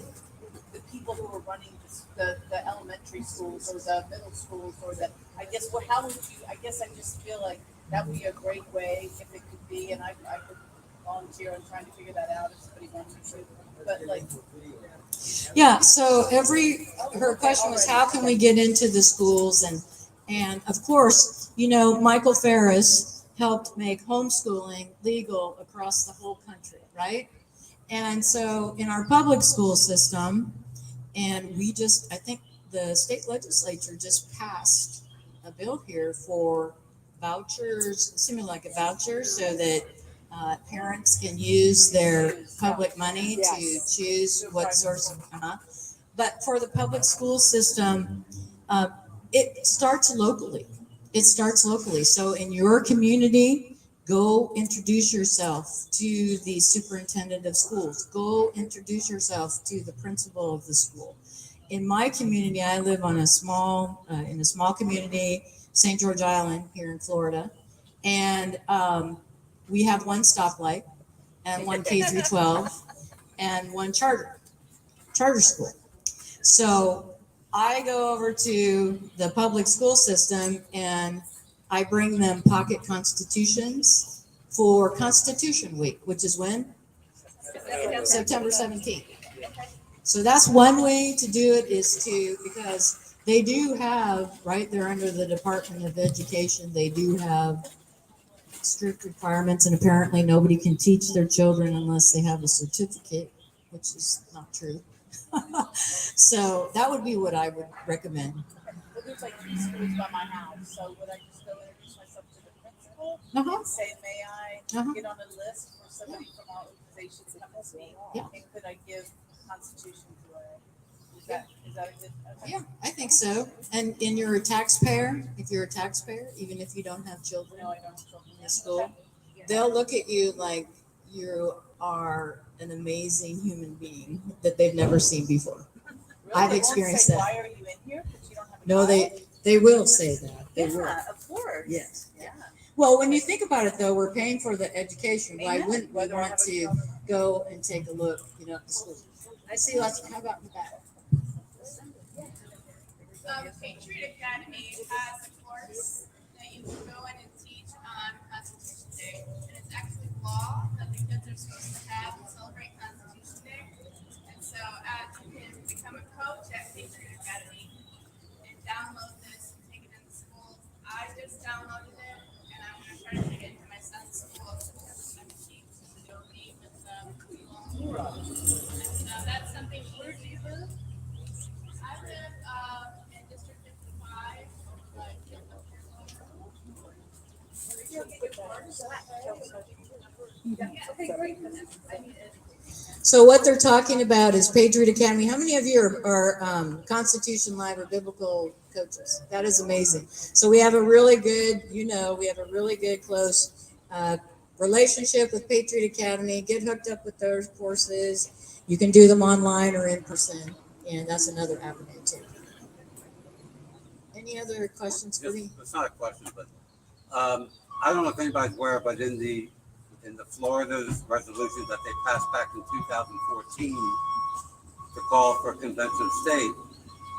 the people who are running the elementary schools or the middle schools or I just feel like that would be a great way if it could be, and I could volunteer. I'm trying to figure that out if somebody wants me to, but yeah, so her question was, how can we get into the schools? And of course, Michael Ferris helped make homeschooling legal across the whole country, right? And so in our public school system, and I think the state legislature just passed a bill here for vouchers, similar like a voucher, so that parents can use their public money to choose what source of But for the public school system, it starts locally. So in your community, go introduce yourself to the superintendent of schools. Go introduce yourself to the principal of the school. In my community, I live on in a small community, St. George Island here in Florida. And we have one stoplight and one K through 12 and one charter school. So I go over to the public school system and I bring them pocket constitutions for Constitution Week, which is when? September 17th. So that's one way to do it, is because they do have, right, they're under the Department of Education, they do have strict requirements, and apparently nobody can teach their children unless they have a certificate, which is not true. So that would be what I would recommend. Well, there's like 3 schools by my house, so would I just go introduce myself to the principal Uh-huh. and say, may I Uh-huh. get on a list for somebody from our organization to come with me? Yeah. And could I give Constitution to her? Is that a good? Okay. Yeah, I think so. And you're a taxpayer, if you're a taxpayer, even if you don't have children No, I don't have children. in the school, they'll look at you like you are an amazing human being that they've never seen before. Really? I've They won't experienced say, that. why are you in here? Because you don't have a No, child? they will say that. They will. Yeah, of course. Yes. Yeah. Well, when you think about it, though, we're paying for the education. Why Amen. wouldn't we Whether I want have a to child or go and take a look, at the school? I see lots. How about in the back? Patriot Academy has a course that you can go in and teach on Constitution Day. And it's actually law that the kids are supposed to have and celebrate Constitution Day. And so you can become a coach at Patriot Academy and download this and take it into school. I just downloaded it and I'm going to try to take it into my son's school. So I'm cheap to go meet with them. And so that's something. Where do you live? I live in District 55, but So what they're talking about is Patriot Academy. How many of you are Constitution Live or biblical coaches? That is amazing. So we have a really good, we have a really good close relationship with Patriot Academy. Get hooked up with those courses. You can do them online or in person, and that's another avenue too. Any other questions for me? It's not a question, but I don't know if anybody's aware, but in the Florida's resolution that they passed back in 2014 to call for a convention of state,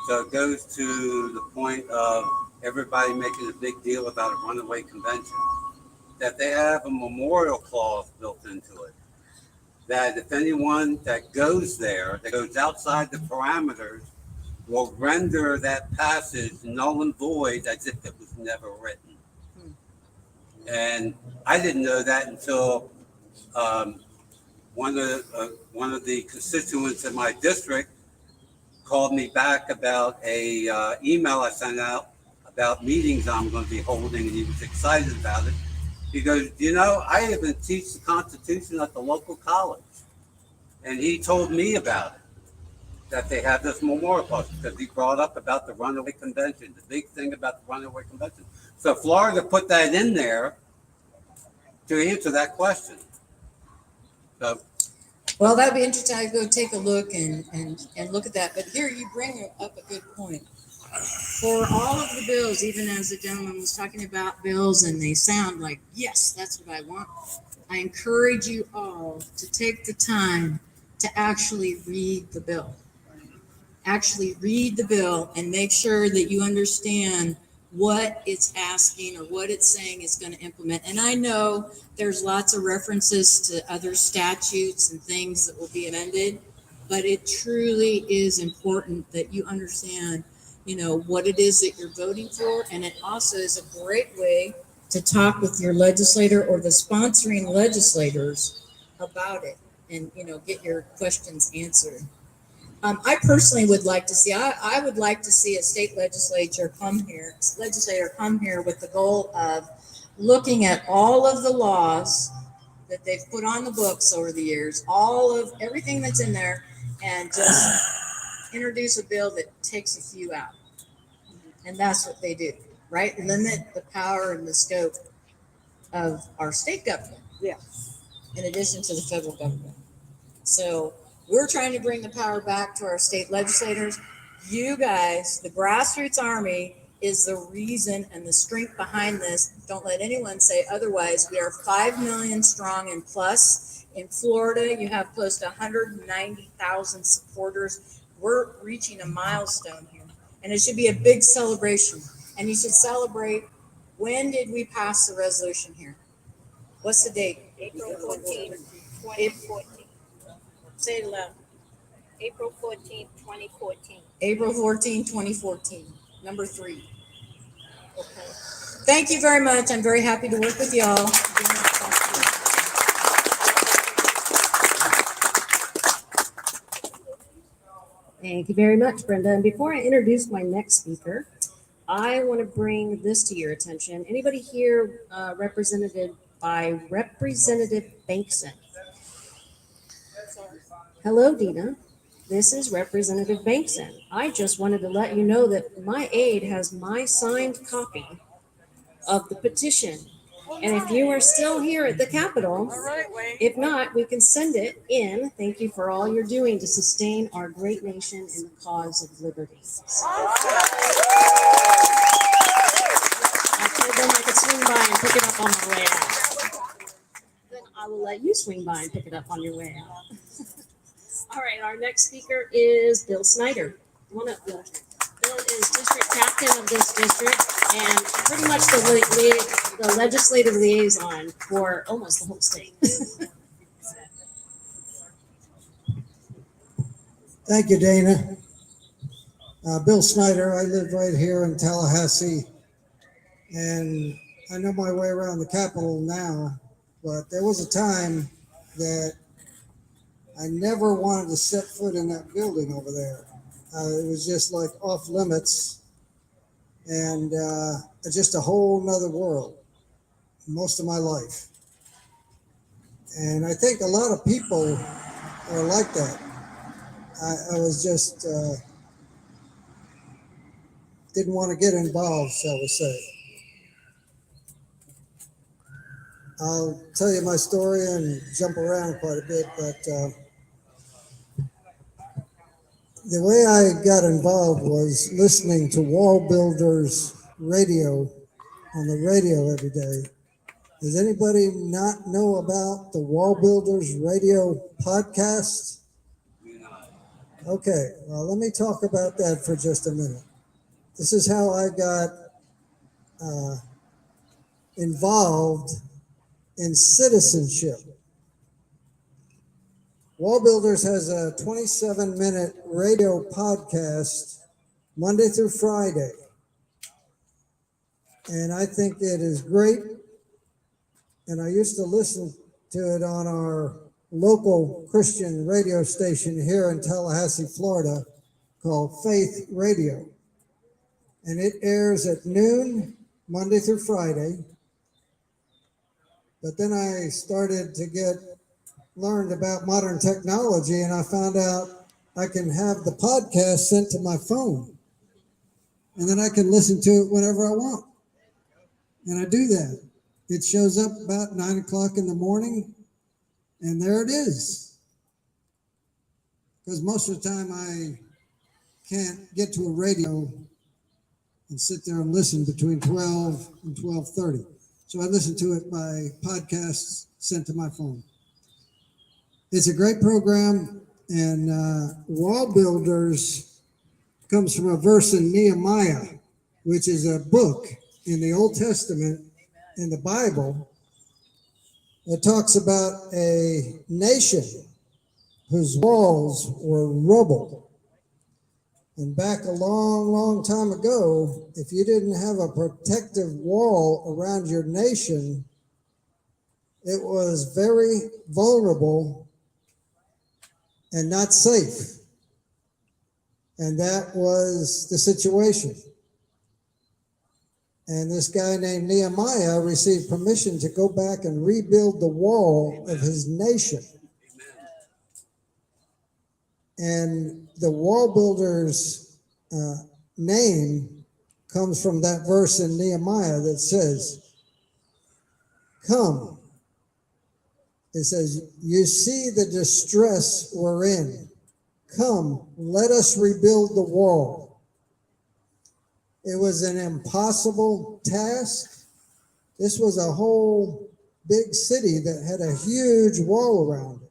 so it goes to the point of everybody making a big deal about a runaway convention, that they have a memorial clause built into it, that if anyone that goes there, that goes outside the parameters, will render that passage null and void as if it was never written. And I didn't know that until one of the constituents in my district called me back about a email I sent out about meetings I'm going to be holding, and he was excited about it. He goes, I even teach the Constitution at the local college. And he told me about it, that they have this memorial clause, because he brought up about the runaway convention, the big thing about the runaway convention. So Florida put that in there to answer that question. So, Well, that'd be interesting. I'd go take a look and look at that. But here you bring up a good point. For all of the bills, even as the gentleman was talking about bills and they sound like, yes, that's what I want. I encourage you all to take the time to actually read the bill. Actually read the bill and make sure that you understand what it's asking or what it's saying it's going to implement. And I know there's lots of references to other statutes and things that will be amended, but it truly is important that you understand, what it is that you're voting for. And it also is a great way to talk with your legislator or the sponsoring legislators about it and, get your questions answered. I personally would like to see, I would like to see a state legislator come here with the goal of looking at all of the laws that they've put on the books over the years, all of everything that's in there, and just introduce a bill that takes a few out. And that's what they do, right? Limit the power and the scope of our state government. Yeah. In addition to the federal government. So we're trying to bring the power back to our state legislators. You guys, the grassroots army, is the reason and the strength behind this. Don't let anyone say otherwise. We are 5 million strong and plus. In Florida, you have close to 190,000 supporters. We're reaching a milestone here, and it should be a big celebration. And you should celebrate. When did we pass the resolution here? What's the date? April 14, 2014. Say it loud. April 14, 2014. April 14, 2014. Number 3. Okay. Thank you very much. I'm very happy to work with y'all. Thank you very much, Brenda. And before I introduce my next speaker, I want to bring this to your attention. Anybody here represented by Representative Bankson? Hello, Dina. This is Representative Bankson. I just wanted to let you know that my aide has my signed copy of the petition. And if you are still here at the Capitol, if not, we can send it in. Thank you for all you're doing to sustain our great nation in the cause of liberty. I told them I could swing by and pick it up on my way out. Then I will let you swing by and pick it up on your way out. All right, our next speaker is Bill Snyder. Come on up, Bill. Bill is district captain of this district and pretty much the legislative liaison for almost the whole state. Thank you, Dana. Bill Snyder, I live right here in Tallahassee, and I know my way around the Capitol now, but there was a time that I never wanted to set foot in that building over there. It was just like off limits and just a whole nother world most of my life. And I think a lot of people are like that. I was just, didn't want to get involved, shall we say. I'll tell you my story and jump around quite a bit, but the way I got involved was listening to Wall Builders radio on the radio every day. Does anybody not know about the Wall Builders radio podcast? Okay, well, let me talk about that for just a minute. This is how I got involved in citizenship. Wall Builders has a 27-minute radio podcast Monday through Friday. And I think it is great. And I used to listen to it on our local Christian radio station here in Tallahassee, Florida, called Faith Radio. And it airs at noon, Monday through Friday. But then I started to learned about modern technology, and I found out I can have the podcast sent to my phone. And then I can listen to it whenever I want. And I do that. It shows up about 9 o'clock in the morning, and there it is. Because most of the time I can't get to a radio and sit there and listen between 12 and 12:30. So I listen to it by podcasts sent to my phone. It's a great program, and Wall Builders comes from a verse in Nehemiah, which is a book in the Old Testament in the Bible that talks about a nation whose walls were rubble. And back a long, long time ago, if you didn't have a protective wall around your nation, it was very vulnerable and not safe. And that was the situation. And this guy named Nehemiah received permission to go back and rebuild the wall of his nation. And the Wall Builders name comes from that verse in Nehemiah that says, come. It says, you see the distress we're in. Come, let us rebuild the wall. It was an impossible task. This was a whole big city that had a huge wall around it.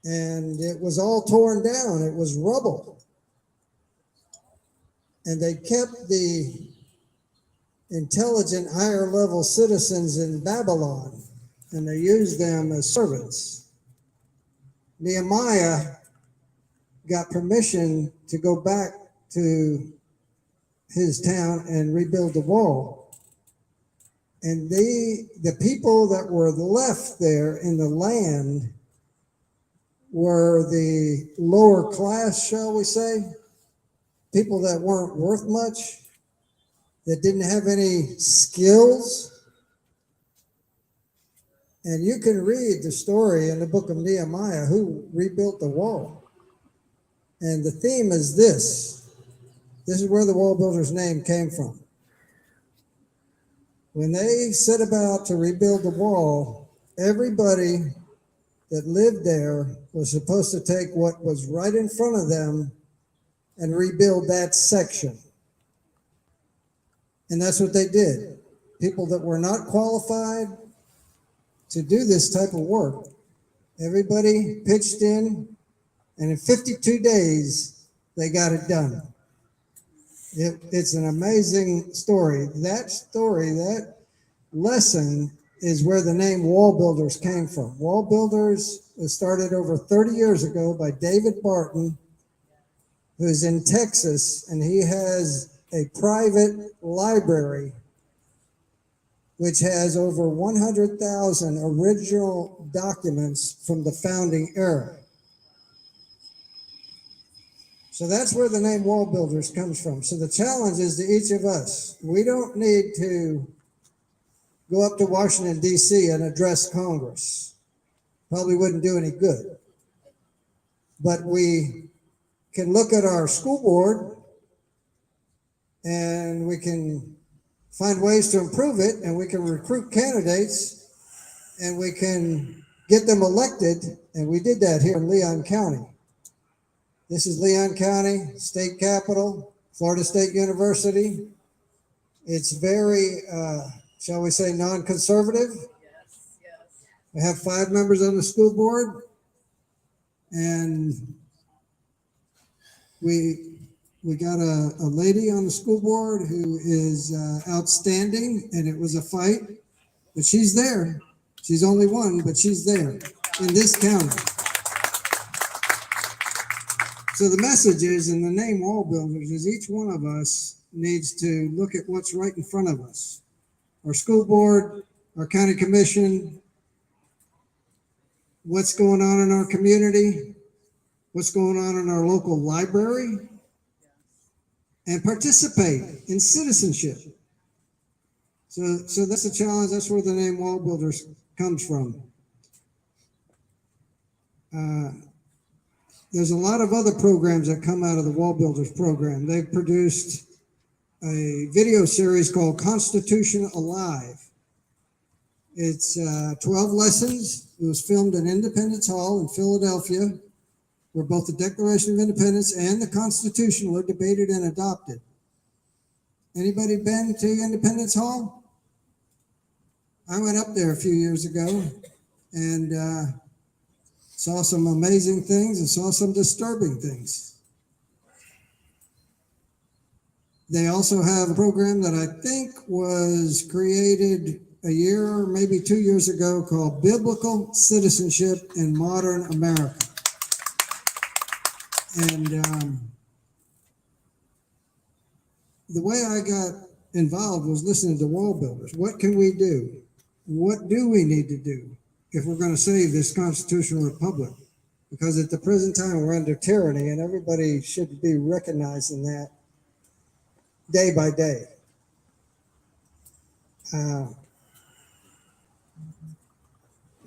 And it was all torn down. It was rubble. And they kept the intelligent higher level citizens in Babylon, and they used them as servants. Nehemiah got permission to go back to his town and rebuild the wall. And the people that were left there in the land were the lower class, shall we say, people that weren't worth much, that didn't have any skills. And you can read the story in the book of Nehemiah, who rebuilt the wall. And the theme is this. This is where the wall builder's name came from. When they set about to rebuild the wall, everybody that lived there was supposed to take what was right in front of them and rebuild that section. And that's what they did. People that were not qualified to do this type of work, everybody pitched in, and in 52 days, they got it done. It's an amazing story. That lesson is where the name Wall Builders came from. Wall Builders was started over 30 years ago by David Barton, who's in Texas, and he has a private library which has over 100,000 original documents from the founding era. So that's where the name Wall Builders comes from. So the challenge is to each of us. We don't need to go up to Washington, D.C. and address Congress. Probably wouldn't do any good. But we can look at our school board and we can find ways to improve it, and we can recruit candidates and we can get them elected. And we did that here in Leon County. This is Leon County, state capital, Florida State University. It's very, shall we say, non-conservative. We have 5 members on the school board, and we got a lady on the school board who is outstanding, and it was a fight, but she's there. She's only one, but she's there in this county. So the message is, in the name Wall Builders, is each one of us needs to look at what's right in front of us. Our school board, our county commission, what's going on in our community, what's going on in our local library, and participate in citizenship. So that's a challenge. That's where the name Wall Builders comes from. There's a lot of other programs that come out of the Wall Builders program. They've produced a video series called Constitution Alive. It's 12 lessons. It was filmed in Independence Hall in Philadelphia, where both the Declaration of Independence and the Constitution were debated and adopted. Anybody been to Independence Hall? I went up there a few years ago and saw some amazing things and saw some disturbing things. They also have a program that I think was created a year or maybe 2 years ago called Biblical Citizenship in Modern America. And the way I got involved was listening to Wall Builders. What can we do? What do we need to do if we're going to save this constitutional republic? Because at the present time, we're under tyranny, and everybody should be recognizing that day by day.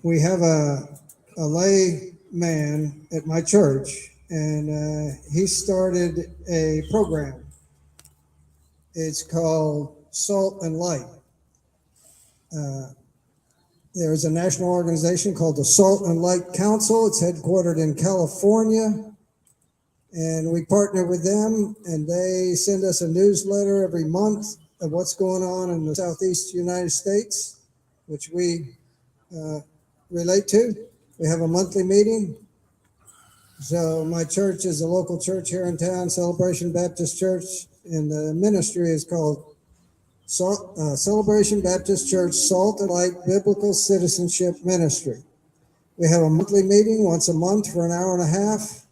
We have a lay man at my church, and he started a program. It's called Salt and Light. There's a national organization called the Salt and Light Council. It's headquartered in California, and we partner with them, and they send us a newsletter every month of what's going on in the Southeast United States, which we relate to. We have a monthly meeting. So my church is a local church here in town, Celebration Baptist Church, and the ministry is called Celebration Baptist Church Salt and Light Biblical Citizenship Ministry. We have a monthly meeting once a month for an hour and a half,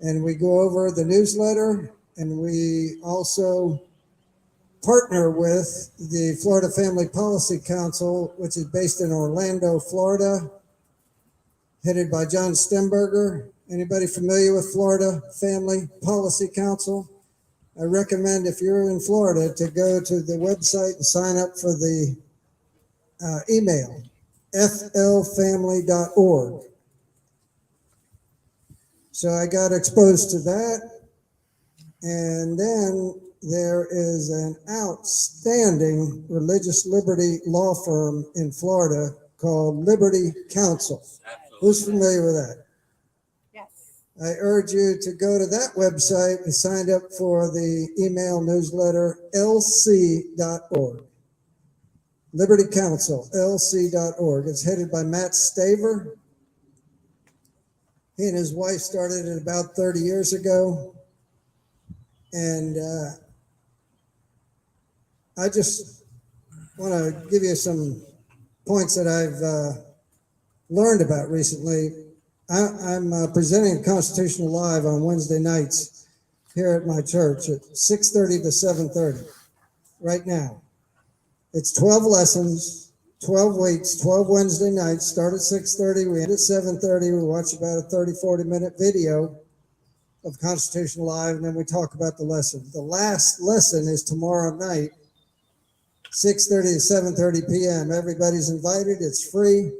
and we go over the newsletter, and we also partner with the Florida Family Policy Council, which is based in Orlando, Florida. headed by John Stemberger. Anybody familiar with Florida Family Policy Council? I recommend, if you're in Florida, to go to the website and sign up for the email, flfamily.org. So I got exposed to that. And then there is an outstanding religious liberty law firm in Florida called Liberty Counsel. Who's familiar with that? Yes. I urge you to go to that website and sign up for the email newsletter, lc.org. Liberty Counsel, lc.org. It's headed by Matt Staver. He and his wife started it about 30 years ago. And I just want to give you some points that I've learned about recently. I'm presenting Constitutional Live on Wednesday nights here at my church at 6:30 to 7:30 right now. It's 12 lessons, 12 weeks, 12 Wednesday nights, start at 6:30, we end at 7:30. We watch about a 30-40 minute video of Constitutional Live, and then we talk about the lesson. The last lesson is tomorrow night, 6:30 to 7:30 p.m. Everybody's invited. It's free.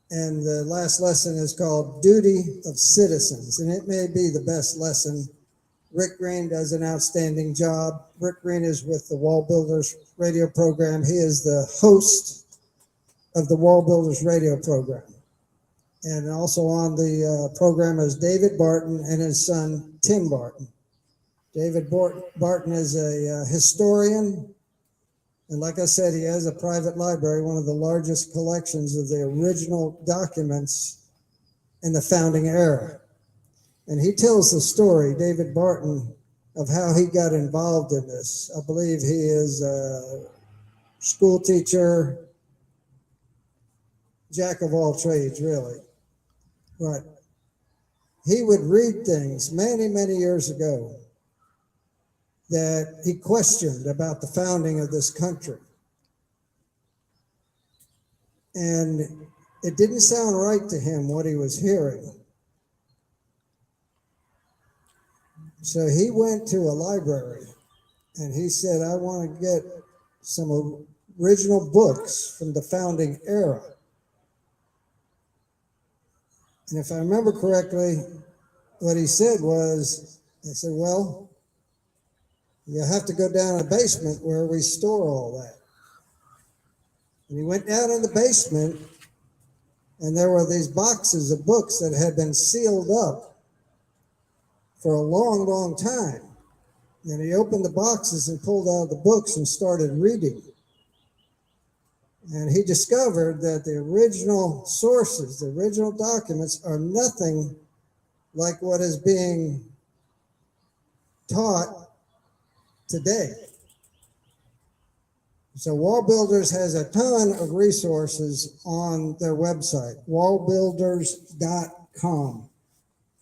And the last lesson is called Duty of Citizens, and it may be the best lesson. Rick Green does an outstanding job. Rick Green is with the Wall Builders radio program. He is the host of the Wall Builders radio program. And also on the program is David Barton and his son, Tim Barton. David Barton is a historian. And like I said, he has a private library, one of the largest collections of the original documents in the founding era. And he tells the story, David Barton, of how he got involved in this. I believe he is a school teacher, jack of all trades, really. But he would read things many, many years ago that he questioned about the founding of this country. And it didn't sound right to him what he was hearing. So he went to a library and he said, I want to get some original books from the founding era. And if I remember correctly, what he said was, I said, well, you have to go down to the basement where we store all that. And he went down in the basement, and there were these boxes of books that had been sealed up for a long, long time. And he opened the boxes and pulled out the books and started reading. And he discovered that the original sources, the original documents, are nothing like what is being taught today. So Wall Builders has a ton of resources on their website. Wallbuilders.com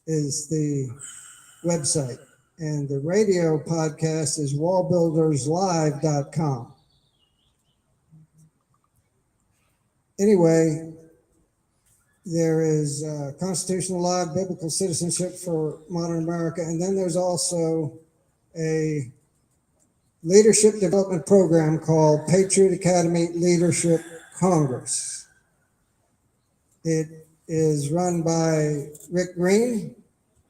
is the website. And the radio podcast is wallbuilderslive.com. Anyway, there is Constitutional Law, Biblical Citizenship for Modern America, and then there's also a leadership development program called Patriot Academy Leadership Congress. It is run by Rick Green,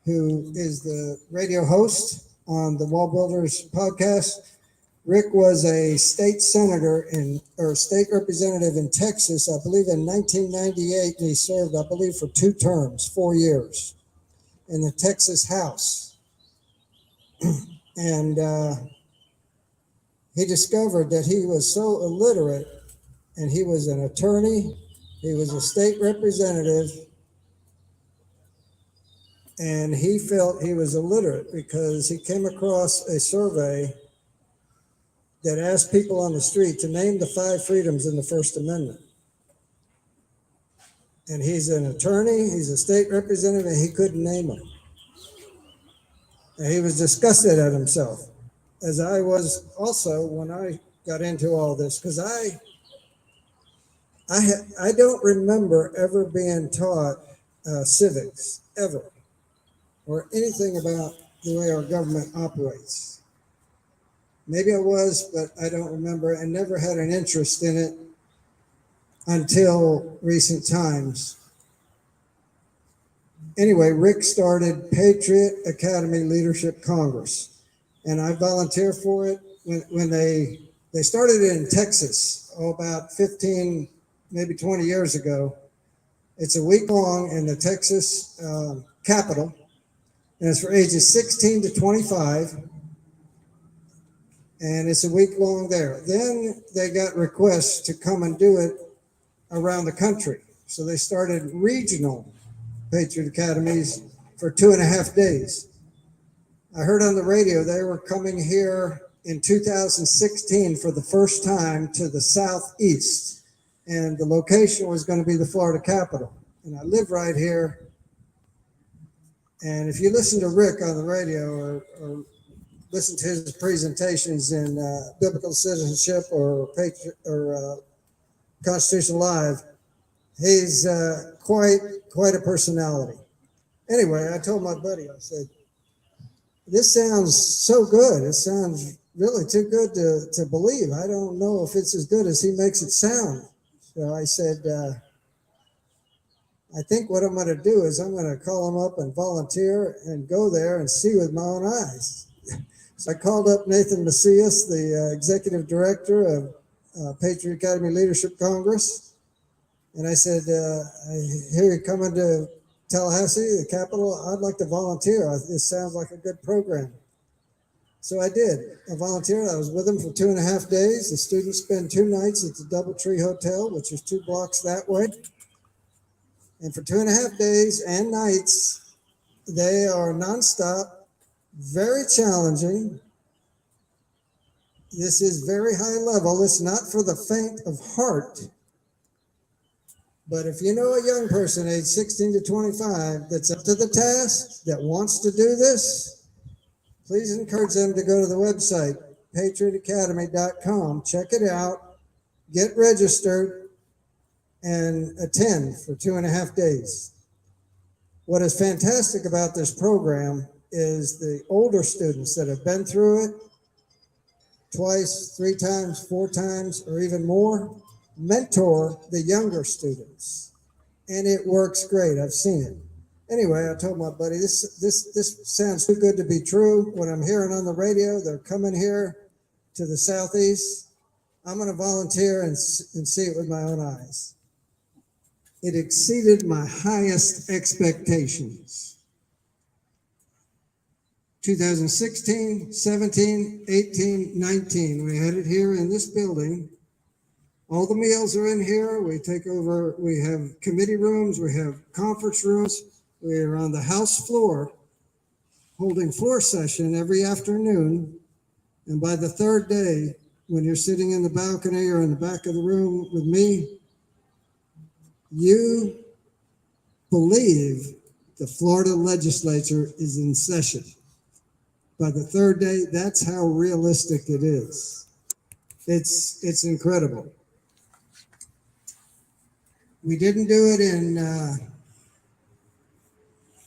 who is the radio host on the Wall Builders podcast. Rick was a state senator or state representative in Texas, I believe in 1998, and he served, I believe, for 2 terms, 4 years in the Texas House. And he discovered that he was so illiterate, and he was an attorney, he was a state representative, and he felt he was illiterate because he came across a survey that asked people on the street to name the 5 freedoms in the First Amendment. And he's an attorney, he's a state representative, and he couldn't name them. And he was disgusted at himself, as I was also when I got into all this, because I don't remember ever being taught civics ever, or anything about the way our government operates. Maybe I was, but I don't remember, and never had an interest in it until recent times. Anyway, Rick started Patriot Academy Leadership Congress, and I volunteer for it. When they started it in Texas, about 15, maybe 20 years ago. It's a week long in the Texas Capitol, and it's for ages 16 to 25, and it's a week long there. Then they got requests to come and do it around the country, so they started regional Patriot Academies for 2.5 days. I heard on the radio they were coming here in 2016 for the first time to the Southeast, and the location was going to be the Florida Capitol. And I live right here. And if you listen to Rick on the radio or listen to his presentations in Biblical Citizenship or Constitution Live, he's quite a personality. Anyway, I told my buddy, I said, this sounds so good. It sounds really too good to believe. I don't know if it's as good as he makes it sound. So I said, I think what I'm going to do is I'm going to call him up and volunteer and go there and see with my own eyes. So I called up Nathan Macias, the executive director of Patriot Academy Leadership Congress. And I said, I hear you coming to Tallahassee, the capital. I'd like to volunteer. This sounds like a good program. So I did. I volunteered. I was with them for 2.5 days. The students spend 2 nights at the Doubletree Hotel, which is 2 blocks that way. And for 2.5 days and nights, they are nonstop, very challenging. This is very high level. It's not for the faint of heart. But if you know a young person age 16 to 25 that's up to the task, that wants to do this, please encourage them to go to the website, patriotacademy.com, check it out, get registered, and attend for 2.5 days. What is fantastic about this program is the older students that have been through it twice, 3 times, 4 times, or even more, mentor the younger students. And it works great. I've seen it. Anyway, I told my buddy, this sounds too good to be true. What I'm hearing on the radio, they're coming here to the Southeast. I'm going to volunteer and see it with my own eyes. It exceeded my highest expectations. 2016, 17, 18, 19, we had it here in this building. All the meals are in here. We take over, we have committee rooms, we have conference rooms. We're on the House floor holding floor session every afternoon. And by the 3rd day, when you're sitting in the balcony or in the back of the room with me, you believe the Florida legislature is in session. By the 3rd day, that's how realistic it is. It's incredible. We didn't do it in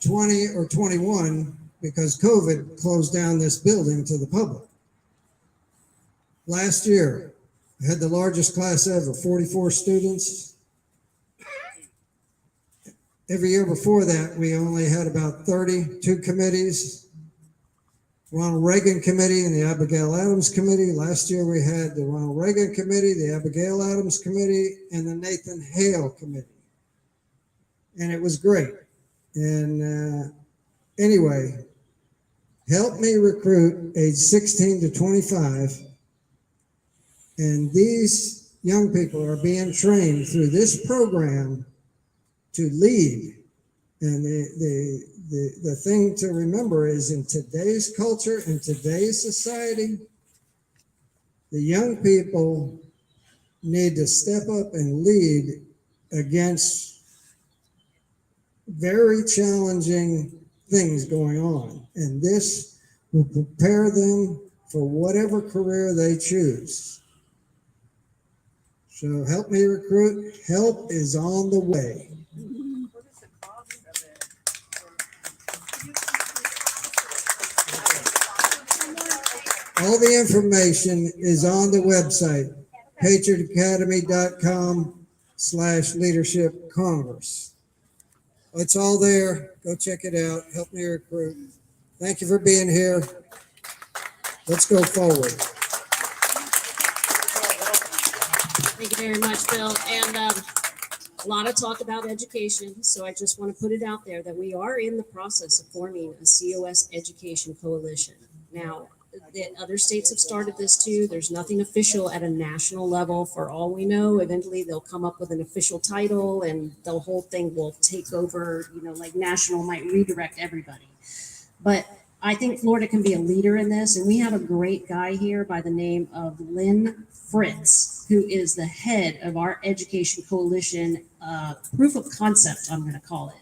20 or 21 because COVID closed down this building to the public. Last year, I had the largest class ever, 44 students. Every year before that, we only had about 32 committees. Ronald Reagan Committee and the Abigail Adams Committee. Last year we had the Ronald Reagan Committee, the Abigail Adams Committee, and the Nathan Hale Committee. And it was great. And anyway, help me recruit age 16 to 25. And these young people are being trained through this program to lead. And the thing to remember is in today's culture, in today's society, the young people need to step up and lead against very challenging things going on. And this will prepare them for whatever career they choose. So help me recruit. Help is on the way. All the information is on the website, patriotacademy.com/leadership congress. It's all there. Go check it out. Help me recruit. Thank you for being here. Let's go forward. Thank you very much, Bill. And a lot of talk about education. So I just want to put it out there that we are in the process of forming a COS education coalition. Now, the other states have started this too. There's nothing official at a national level. For all we know, eventually they'll come up with an official title and the whole thing will take over, like national might redirect everybody. But I think Florida can be a leader in this. And we have a great guy here by the name of Lynn Fritz, who is the head of our education coalition, proof of concept, I'm going to call it.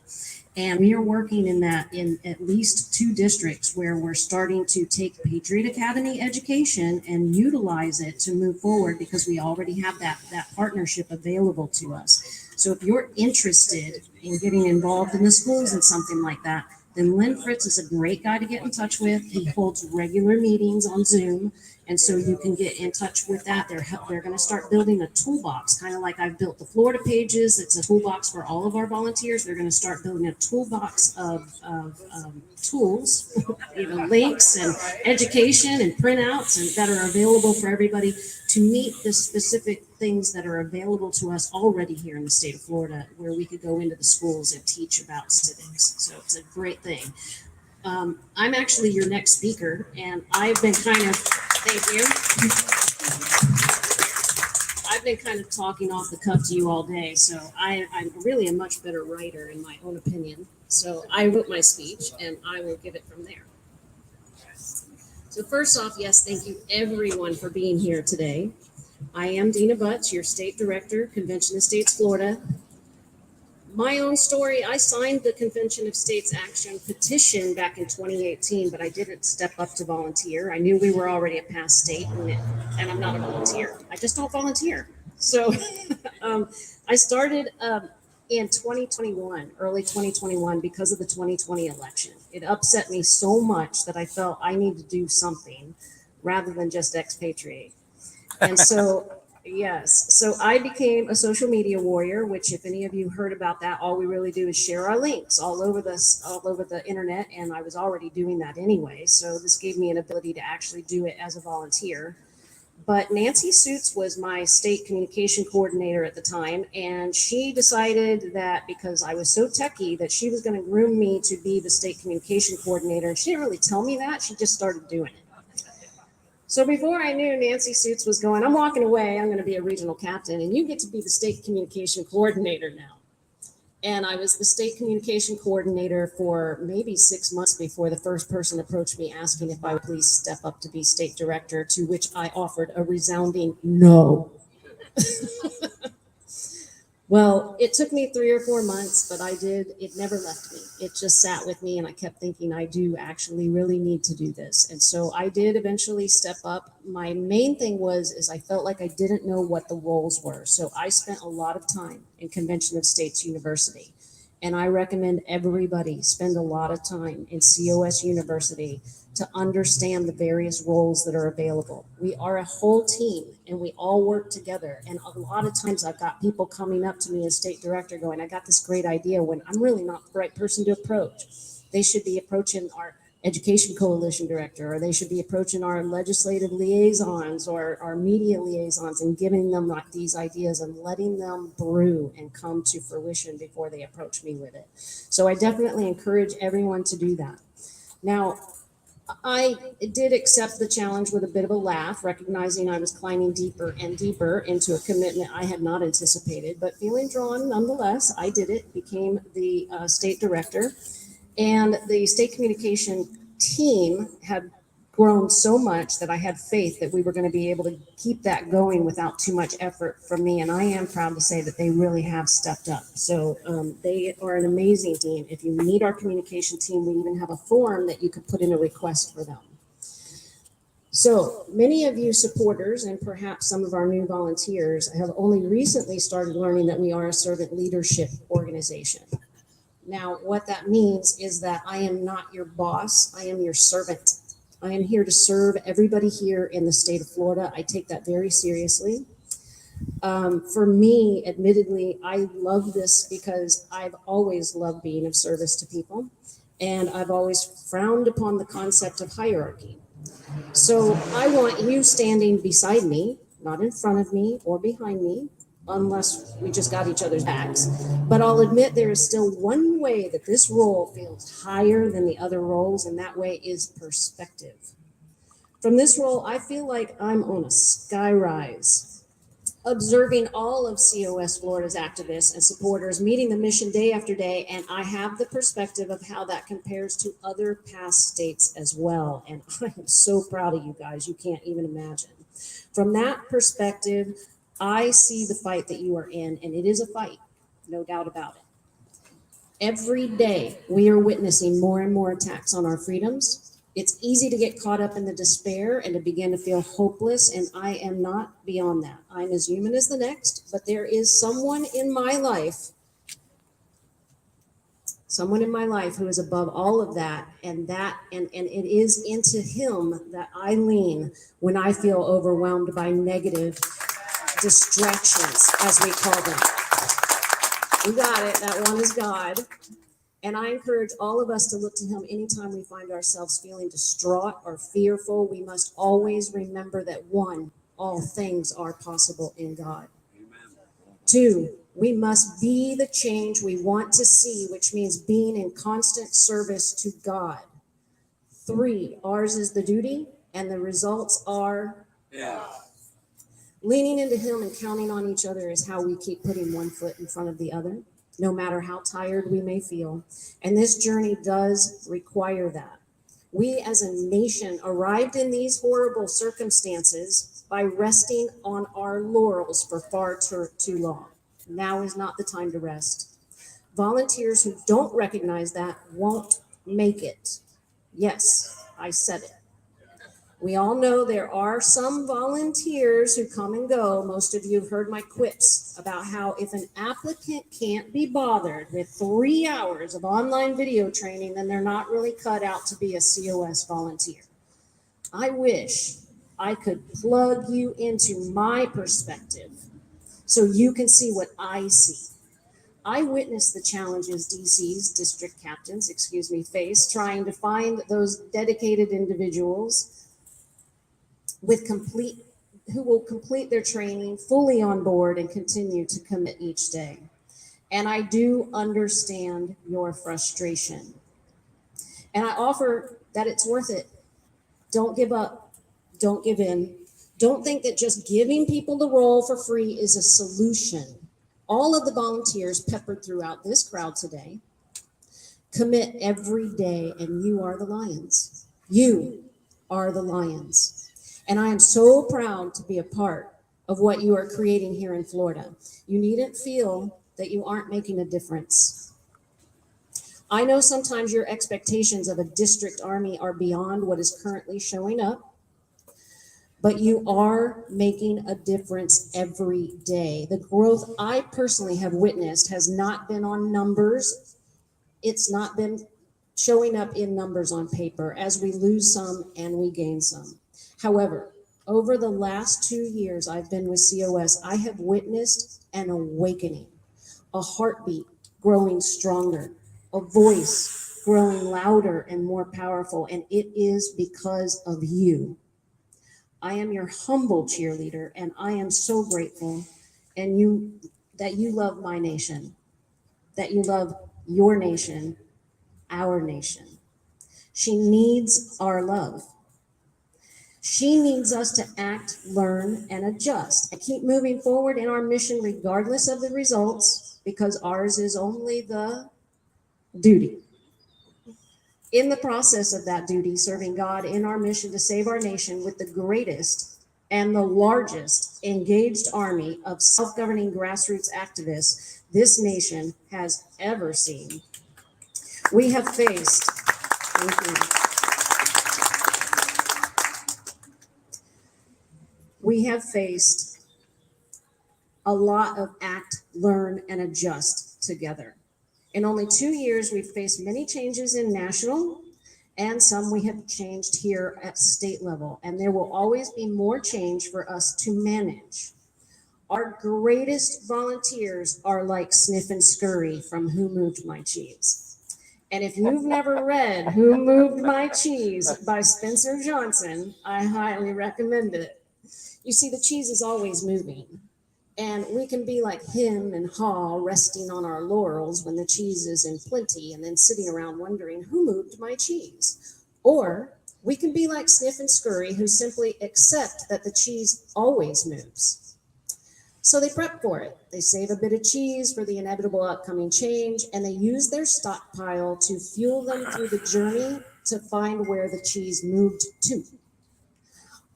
And we are working in at least 2 districts where we're starting to take Patriot Academy education and utilize it to move forward because we already have that partnership available to us. So if you're interested in getting involved in the schools and something like that, then Lynn Fritz is a great guy to get in touch with. He holds regular meetings on Zoom. And so you can get in touch with that. They're going to start building a toolbox, kind of like I've built the Florida pages. It's a toolbox for all of our volunteers. They're going to start building a toolbox of tools, links and education and printouts that are available for everybody to meet the specific things that are available to us already here in the state of Florida, where we could go into the schools and teach about civics. So it's a great thing. I'm actually your next speaker, and I've been kind of, thank you. I've been kind of talking off the cuff to you all day, so I'm really a much better writer in my own opinion. So I wrote my speech, and I will give it from there. So first off, yes, thank you everyone for being here today. I am Dina Butts, your state director, Convention of States, Florida. My own story, I signed the Convention of States Action petition back in 2018, but I didn't step up to volunteer. I knew we were already a past state, and I'm not a volunteer. I just don't volunteer. So I started in 2021, early 2021, because of the 2020 election. It upset me so much that I felt I need to do something rather than just expatriate. And so yes. So I became a social media warrior, which if any of you heard about that, all we really do is share our links all over the internet. And I was already doing that anyway. So this gave me an ability to actually do it as a volunteer. But Nancy Suits was my state communication coordinator at the time. And she decided that because I was so techie that she was going to groom me to be the state communication coordinator. And she didn't really tell me that. She just started doing it. So before I knew, Nancy Suits was going, I'm walking away, I'm going to be a regional captain, and you get to be the state communication coordinator now. And I was the state communication coordinator for maybe 6 months before the first person approached me asking if I would please step up to be state director, to which I offered a resounding no. Well, it took me 3 or 4 months, but it never left me. It just sat with me, and I kept thinking, I do actually really need to do this. And so I did eventually step up. My main thing is I felt like I didn't know what the roles were. So I spent a lot of time in Convention of States University. And I recommend everybody spend a lot of time in COS University to understand the various roles that are available. We are a whole team and we all work together. And a lot of times I've got people coming up to me as state director going, I got this great idea, when I'm really not the right person to approach. They should be approaching our education coalition director, or they should be approaching our legislative liaisons or our media liaisons and giving them like these ideas and letting them brew and come to fruition before they approach me with it. So I definitely encourage everyone to do that. Now, I did accept the challenge with a bit of a laugh, recognizing I was climbing deeper and deeper into a commitment I had not anticipated, but feeling drawn nonetheless, I did it, became the state director. And the state communication team had grown so much that I had faith that we were going to be able to keep that going without too much effort from me. And I am proud to say that they really have stepped up. So they are an amazing team. If you need our communication team, we even have a form that you could put in a request for them. So many of you supporters and perhaps some of our new volunteers have only recently started learning that we are a servant leadership organization. Now, what that means is that I am not your boss, I am your servant. I am here to serve everybody here in the state of Florida. I take that very seriously. For me, admittedly, I love this because I've always loved being of service to people, and I've always frowned upon the concept of hierarchy. So I want you standing beside me, not in front of me or behind me, unless we just got each other's backs. But I'll admit there is still one way that this role feels higher than the other roles, and that way is perspective. From this role, I feel like I'm on a sky rise, observing all of COS Florida's activists and supporters meeting the mission day after day, and I have the perspective of how that compares to other past states as well. And I am so proud of you guys, you can't even imagine. From that perspective, I see the fight that you are in, and it is a fight, no doubt about it. Every day, we are witnessing more and more attacks on our freedoms. It's easy to get caught up in the despair and to begin to feel hopeless, and I am not beyond that. I'm as human as the next, but there is someone in my life who is above all of that, and it is into him that I lean when I feel overwhelmed by negative distractions, as we call them. We got it. That one is God. And I encourage all of us to look to him anytime we find ourselves feeling distraught or fearful. We must always remember that 1, all things are possible in God. Amen. 2, we must be the change we want to see, which means being in constant service to God. 3, ours is the duty, and the results are leaning into him and counting on each other is how we keep putting one foot in front of the other, no matter how tired we may feel. And this journey does require that. We as a nation arrived in these horrible circumstances by resting on our laurels for far too long. Now is not the time to rest. Volunteers who don't recognize that won't make it. Yes, I said it. We all know there are some volunteers who come and go. Most of you have heard my quips about how if an applicant can't be bothered with 3 hours of online video training, then they're not really cut out to be a COS volunteer. I wish I could plug you into my perspective so you can see what I see. I witnessed the challenges DC's district captains, face trying to find those dedicated individuals who will complete their training fully on board and continue to commit each day. And I do understand your frustration. And I offer that it's worth it. Don't give up. Don't give in. Don't think that just giving people the role for free is a solution. All of the volunteers peppered throughout this crowd today commit every day, and you are the lions. You are the lions. And I am so proud to be a part of what you are creating here in Florida. You needn't feel that you aren't making a difference. I know sometimes your expectations of a district army are beyond what is currently showing up, but you are making a difference every day. The growth I personally have witnessed has not been on numbers. It's not been showing up in numbers on paper as we lose some and we gain some. However, over the last 2 years I've been with COS, I have witnessed an awakening, a heartbeat growing stronger, a voice growing louder and more powerful, and it is because of you. I am your humble cheerleader, and I am so grateful that you love my nation, that you love your nation, our nation. She needs our love. She needs us to act, learn, and adjust, and keep moving forward in our mission regardless of the results, because ours is only the duty. In the process of that duty, serving God in our mission to save our nation with the greatest and the largest engaged army of self-governing grassroots activists this nation has ever seen. We have faced, we have faced a lot of act, learn, and adjust together. In only 2 years, we've faced many changes in national and some we have changed here at state level, and there will always be more change for us to manage. Our greatest volunteers are like Sniff and Scurry from Who Moved My Cheese. And if you've never read Who Moved My Cheese by Spencer Johnson, I highly recommend it. You see, the cheese is always moving. And we can be like him and Haw, resting on our laurels when the cheese is in plenty and then sitting around wondering, who moved my cheese? Or we can be like Sniff and Scurry, who simply accept that the cheese always moves. So they prep for it. They save a bit of cheese for the inevitable upcoming change, and they use their stockpile to fuel them through the journey to find where the cheese moved to.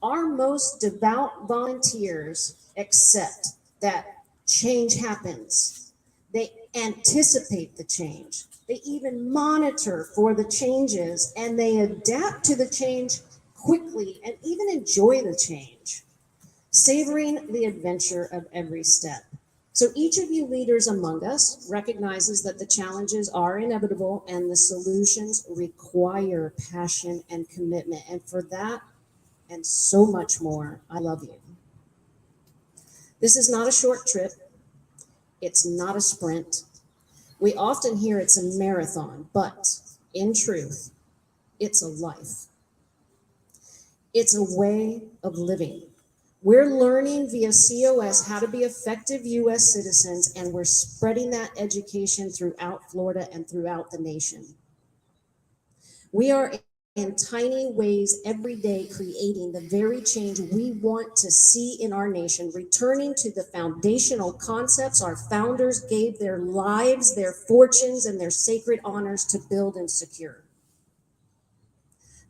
Our most devout volunteers accept that change happens. They anticipate the change. They even monitor for the changes, and they adapt to the change quickly and even enjoy the change, savoring the adventure of every step. So each of you leaders among us recognizes that the challenges are inevitable and the solutions require passion and commitment. And for that and so much more, I love you. This is not a short trip. It's not a sprint. We often hear it's a marathon, but in truth, it's a life. It's a way of living. We're learning via COS how to be effective U.S. citizens, and we're spreading that education throughout Florida and throughout the nation. We are in tiny ways every day creating the very change we want to see in our nation, returning to the foundational concepts our founders gave their lives, their fortunes, and their sacred honors to build and secure.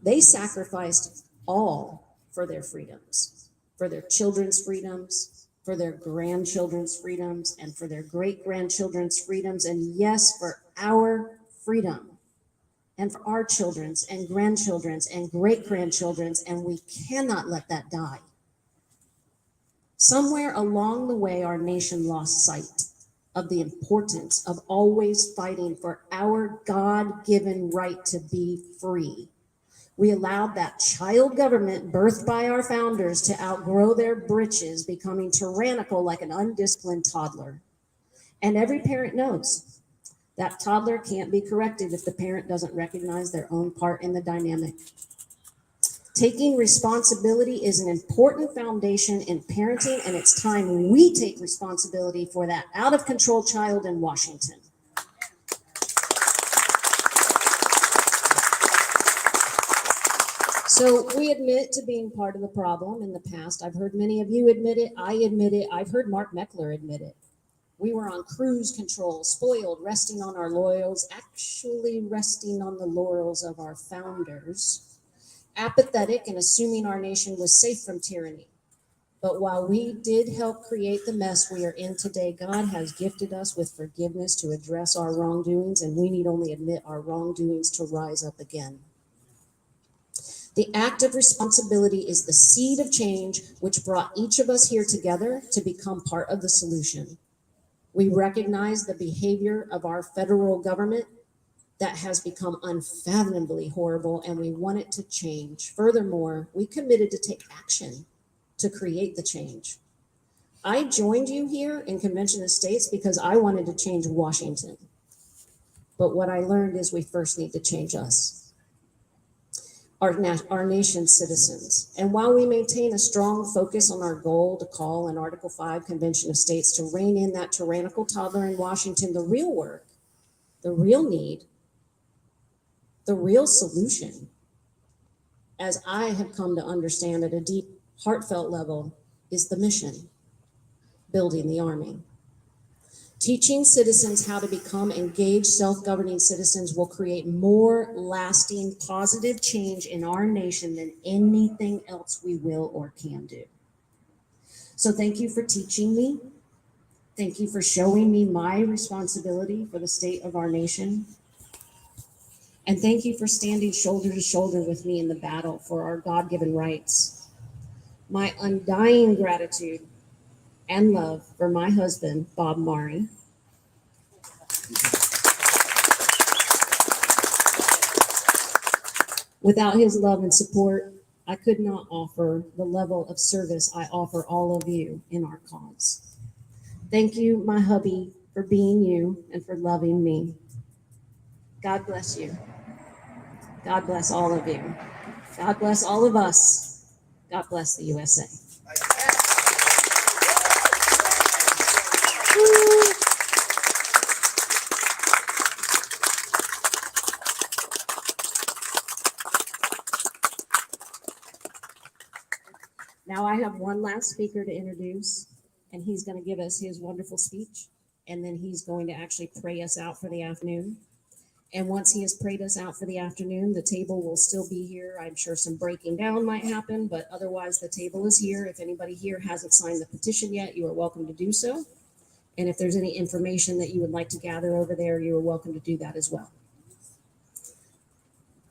They sacrificed all for their freedoms, for their children's freedoms, for their grandchildren's freedoms, and for their great-grandchildren's freedoms, and yes, for our freedom. And for our children's and grandchildren's and great-grandchildren's, and we cannot let that die. Somewhere along the way, our nation lost sight of the importance of always fighting for our God-given right to be free. We allowed that child government birthed by our founders to outgrow their britches, becoming tyrannical like an undisciplined toddler. And every parent knows that toddler can't be corrected if the parent doesn't recognize their own part in the dynamic. Taking responsibility is an important foundation in parenting, and it's time we take responsibility for that out-of-control child in Washington. So we admit to being part of the problem in the past. I've heard many of you admit it. I admit it. I've heard Mark Meckler admit it. We were on cruise control, spoiled, resting on our laurels, actually resting on the laurels of our founders, apathetic and assuming our nation was safe from tyranny. But while we did help create the mess we are in today, God has gifted us with forgiveness to address our wrongdoings, and we need only admit our wrongdoings to rise up again. The act of responsibility is the seed of change which brought each of us here together to become part of the solution. We recognize the behavior of our federal government that has become unfathomably horrible, and we want it to change. Furthermore, we committed to take action to create the change. I joined you here in Convention of States because I wanted to change Washington. But what I learned is we first need to change us, our nation's citizens. And while we maintain a strong focus on our goal to call an Article 5 Convention of States to rein in that tyrannical toddler in Washington, the real work, the real need, the real solution, as I have come to understand at a deep, heartfelt level, is the mission, building the army. Teaching citizens how to become engaged, self-governing citizens will create more lasting, positive change in our nation than anything else we will or can do. So thank you for teaching me. Thank you for showing me my responsibility for the state of our nation. And thank you for standing shoulder to shoulder with me in the battle for our God-given rights. my undying gratitude and love for my husband, Bob Mari. Without his love and support, I could not offer the level of service I offer all of you in our cause. Thank you, my hubby, for being you and for loving me. God bless you. God bless all of you. God bless all of us. God bless the USA. Now I have one last speaker to introduce, and he's going to give us his wonderful speech, and then he's going to actually pray us out for the afternoon. And once he has prayed us out for the afternoon, the table will still be here. I'm sure some breaking down might happen, but otherwise the table is here. If anybody here hasn't signed the petition yet, you are welcome to do so. And if there's any information that you would like to gather over there, you are welcome to do that as well.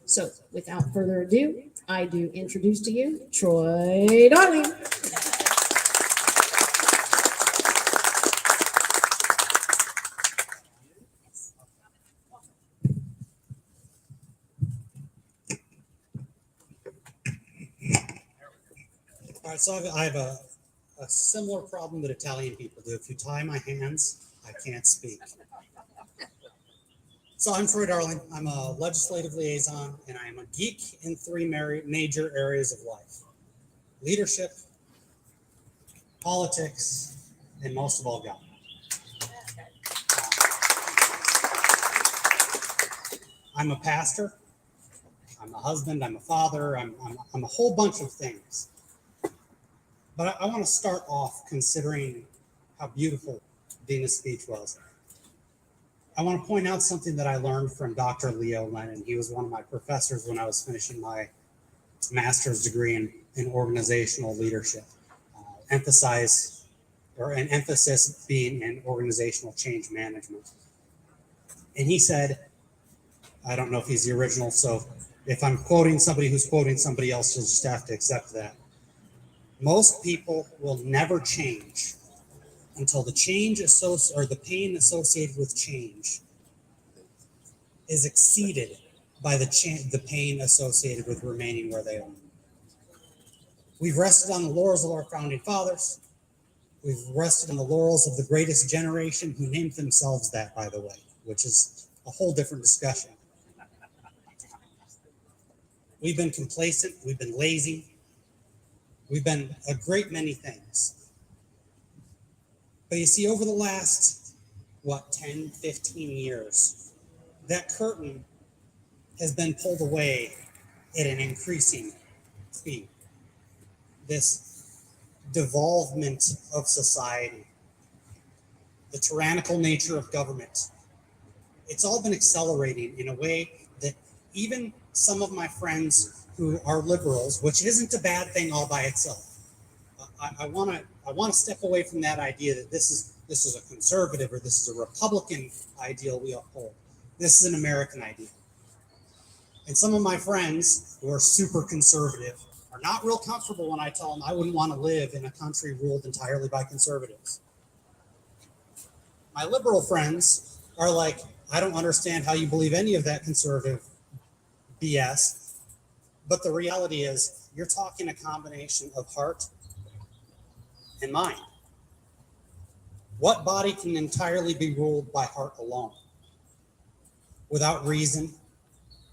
So without further ado, I do introduce to you Troy Darling. All right, so I have a similar problem that Italian people do. If you tie my hands, I can't speak. So I'm Troy Darling. I'm a legislative liaison, and I am a geek in three major areas of life: leadership, politics, and most of all, God. I'm a pastor. I'm a husband. I'm a father. I'm a whole bunch of things. But I want to start off considering how beautiful Dina's speech was. I want to point out something that I learned from Dr. Leo Lennon. He was one of my professors when I was finishing my master's degree in organizational leadership. Emphasis being in organizational change management. And he said, I don't know if he's the original, so if I'm quoting somebody who's quoting somebody else, you'll just have to accept that. Most people will never change until the pain associated with change is exceeded by the pain associated with remaining where they are. We've rested on the laurels of our founding fathers. We've rested on the laurels of the greatest generation, who named themselves that, by the way, which is a whole different discussion. We've been complacent. We've been lazy. We've been a great many things. But you see, over the last, 10, 15 years, that curtain has been pulled away at an increasing speed. This devolvement of society, the tyrannical nature of government, it's all been accelerating in a way that even some of my friends who are liberals, which isn't a bad thing all by itself. I want to step away from that idea that this is a conservative or this is a Republican ideal we uphold. This is an American ideal. And some of my friends who are super conservative are not real comfortable when I tell them I wouldn't want to live in a country ruled entirely by conservatives. My liberal friends are like, I don't understand how you believe any of that conservative BS. But the reality is, you're talking a combination of heart and mind. What body can entirely be ruled by heart alone? Without reason,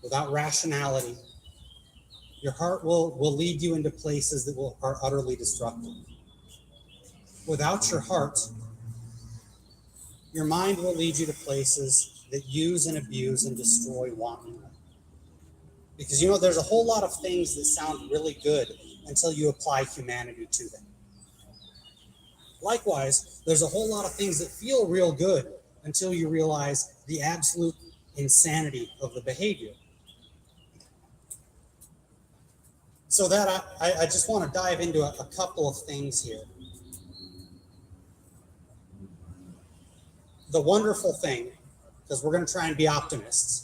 without rationality, your heart will lead you into places that are utterly destructive. Without your heart, your mind will lead you to places that use and abuse and destroy wantonly. Because there's a whole lot of things that sound really good until you apply humanity to them. Likewise, there's a whole lot of things that feel real good until you realize the absolute insanity of the behavior. So that I just want to dive into a couple of things here. The wonderful thing, because we're going to try and be optimists,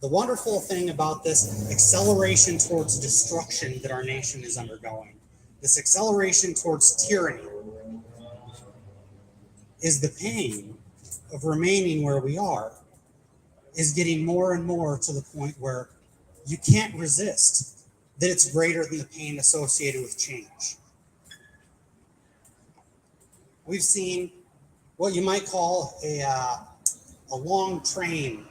the wonderful thing about this acceleration towards destruction that our nation is undergoing this acceleration towards tyranny, is the pain of remaining where we are, is getting more and more to the point where you can't resist that it's greater than the pain associated with change. We've seen what you might call a long train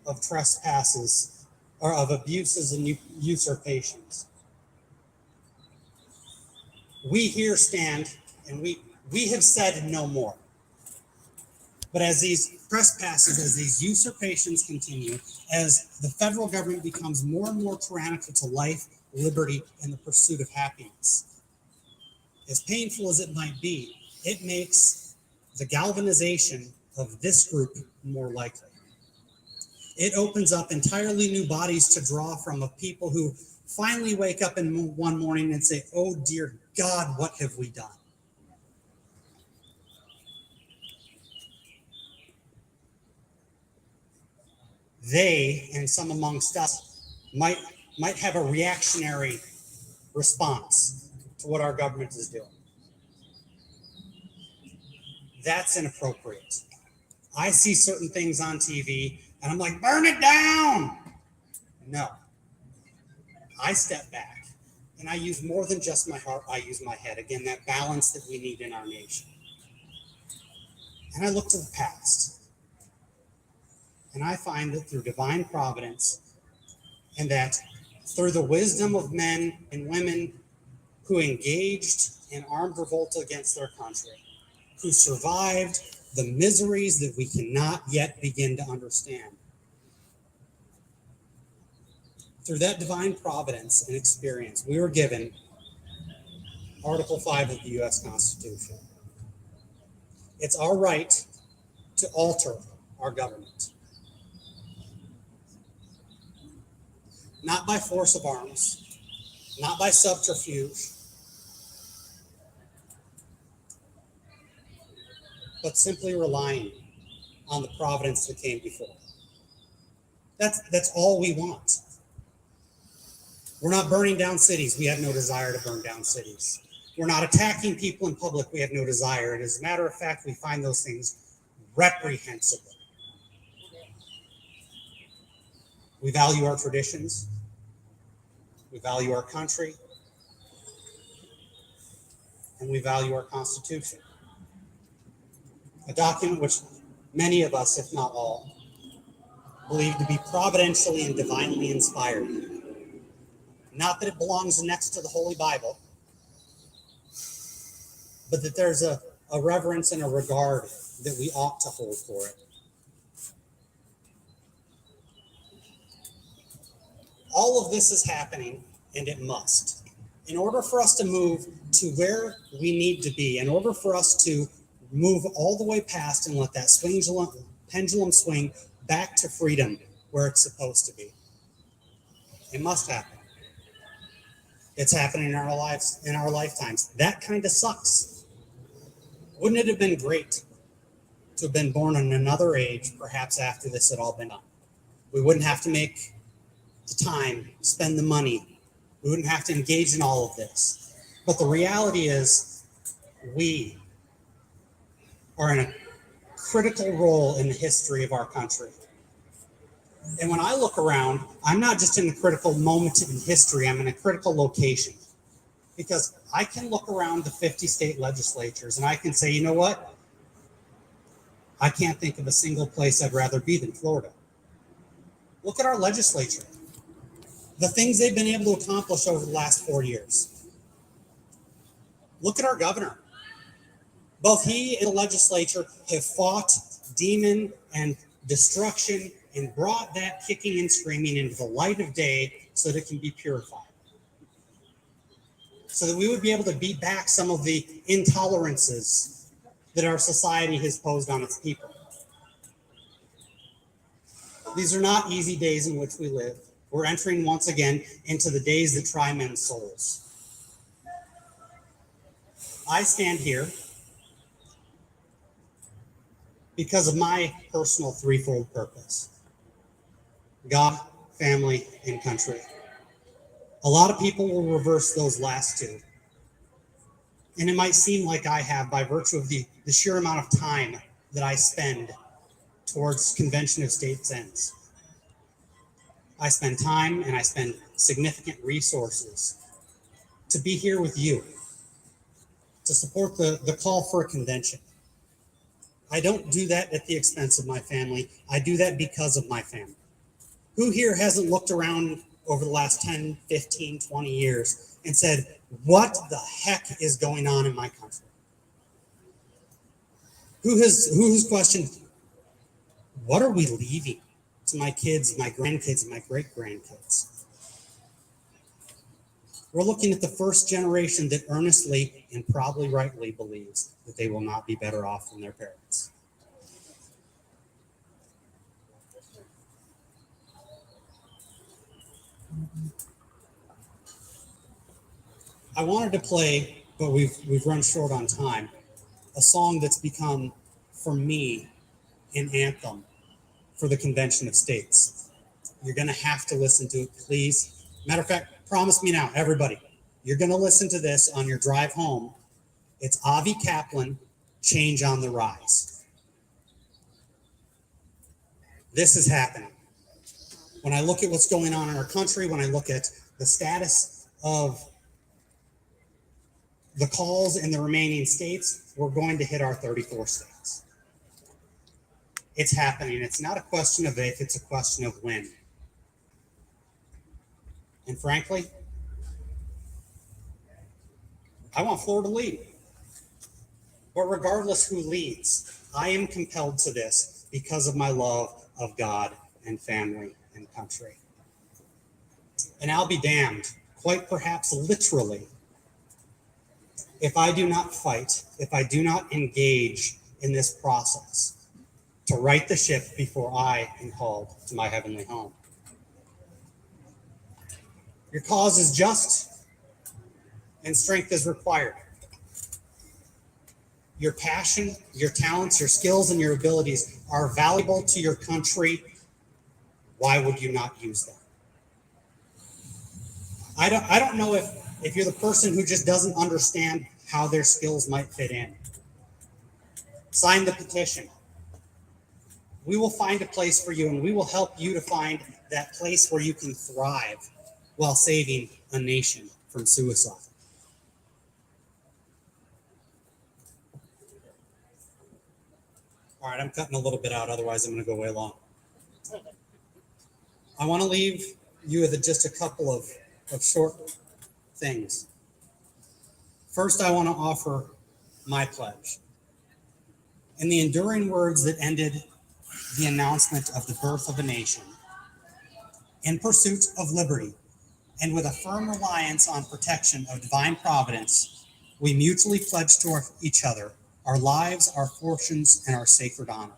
of trespasses or of abuses and usurpations. We here stand and we have said no more. But as these trespasses, as these usurpations continue, as the federal government becomes more and more tyrannical to life, liberty, and the pursuit of happiness, as painful as it might be, it makes the galvanization of this group more likely. It opens up entirely new bodies to draw from, of people who finally wake up in one morning and say, "Oh dear God, what have we done?" They, and some amongst us, might have a reactionary response to what our government is doing. That's inappropriate. I see certain things on TV and I'm like, burn it down. No. I step back and I use more than just my heart, I use my head. Again, that balance that we need in our nation. And I look to the past. And I find that through divine providence and that through the wisdom of men and women who engaged in armed revolt against their country, who survived the miseries that we cannot yet begin to understand. Through that divine providence and experience, we were given Article 5 of the U.S. Constitution. It's our right to alter our government. Not by force of arms, not by subterfuge, but simply relying on the providence that came before. That's all we want. We're not burning down cities. We have no desire to burn down cities. We're not attacking people in public. We have no desire. And as a matter of fact, we find those things reprehensible. We value our traditions. We value our country. And we value our Constitution. A document which many of us, if not all, believe to be providentially and divinely inspired. Not that it belongs next to the Holy Bible, but that there's a reverence and a regard that we ought to hold for it. All of this is happening, and it must. In order for us to move to where we need to be, in order for us to move all the way past and let that pendulum swing back to freedom where it's supposed to be, it must happen. It's happening in our lives, in our lifetimes. That kind of sucks. Wouldn't it have been great to have been born in another age, perhaps after this had all been done? We wouldn't have to make the time, spend the money. We wouldn't have to engage in all of this. But the reality is, we are in a critical role in the history of our country. And when I look around, I'm not just in a critical moment in history, I'm in a critical location. Because I can look around the 50 state legislatures and I can say, you know what? I can't think of a single place I'd rather be than Florida. Look at our legislature. The things they've been able to accomplish over the last 4 years. Look at our governor. Both he and the legislature have fought demon and destruction and brought that kicking and screaming into the light of day so that it can be purified. So that we would be able to beat back some of the intolerances that our society has posed on its people. These are not easy days in which we live. We're entering once again into the days that try men's souls. I stand here because of my personal threefold purpose: God, family, and country. A lot of people will reverse those last two. And it might seem like I have by virtue of the sheer amount of time that I spend towards Convention of States ends. I spend time and I spend significant resources to be here with you, to support the call for a convention. I don't do that at the expense of my family. I do that because of my family. Who here hasn't looked around over the last 10, 15, 20 years and said, what the heck is going on in my country? Who has questioned, what are we leaving to my kids, my grandkids, and my great-grandkids? We're looking at the first generation that earnestly and probably rightly believes that they will not be better off than their parents. I wanted to play, but we've run short on time, a song that's become, for me, an anthem for the Convention of States. You're going to have to listen to it, please. Matter of fact, promise me now, everybody, you're going to listen to this on your drive home. It's Avi Kaplan, Change on the Rise. This is happening. When I look at what's going on in our country, when I look at the status of the calls in the remaining states, we're going to hit our 34 states. It's happening. It's not a question of if, it's a question of when. And frankly, I want Florida to lead. But regardless who leads, I am compelled to this because of my love of God and family and country. And I'll be damned, quite perhaps literally, if I do not fight, if I do not engage in this process to right the ship before I am called to my heavenly home. Your cause is just and strength is required. Your passion, your talents, your skills, and your abilities are valuable to your country. Why would you not use them? I don't know if you're the person who just doesn't understand how their skills might fit in. Sign the petition. We will find a place for you, and we will help you to find that place where you can thrive while saving a nation from suicide. All right, I'm cutting a little bit out, otherwise I'm going to go way long. I want to leave you with just a couple of short things. First, I want to offer my pledge. In the enduring words that ended the announcement of the birth of a nation, in pursuit of liberty, and with a firm reliance on protection of divine providence, we mutually pledge to each other our lives, our fortunes, and our sacred honor.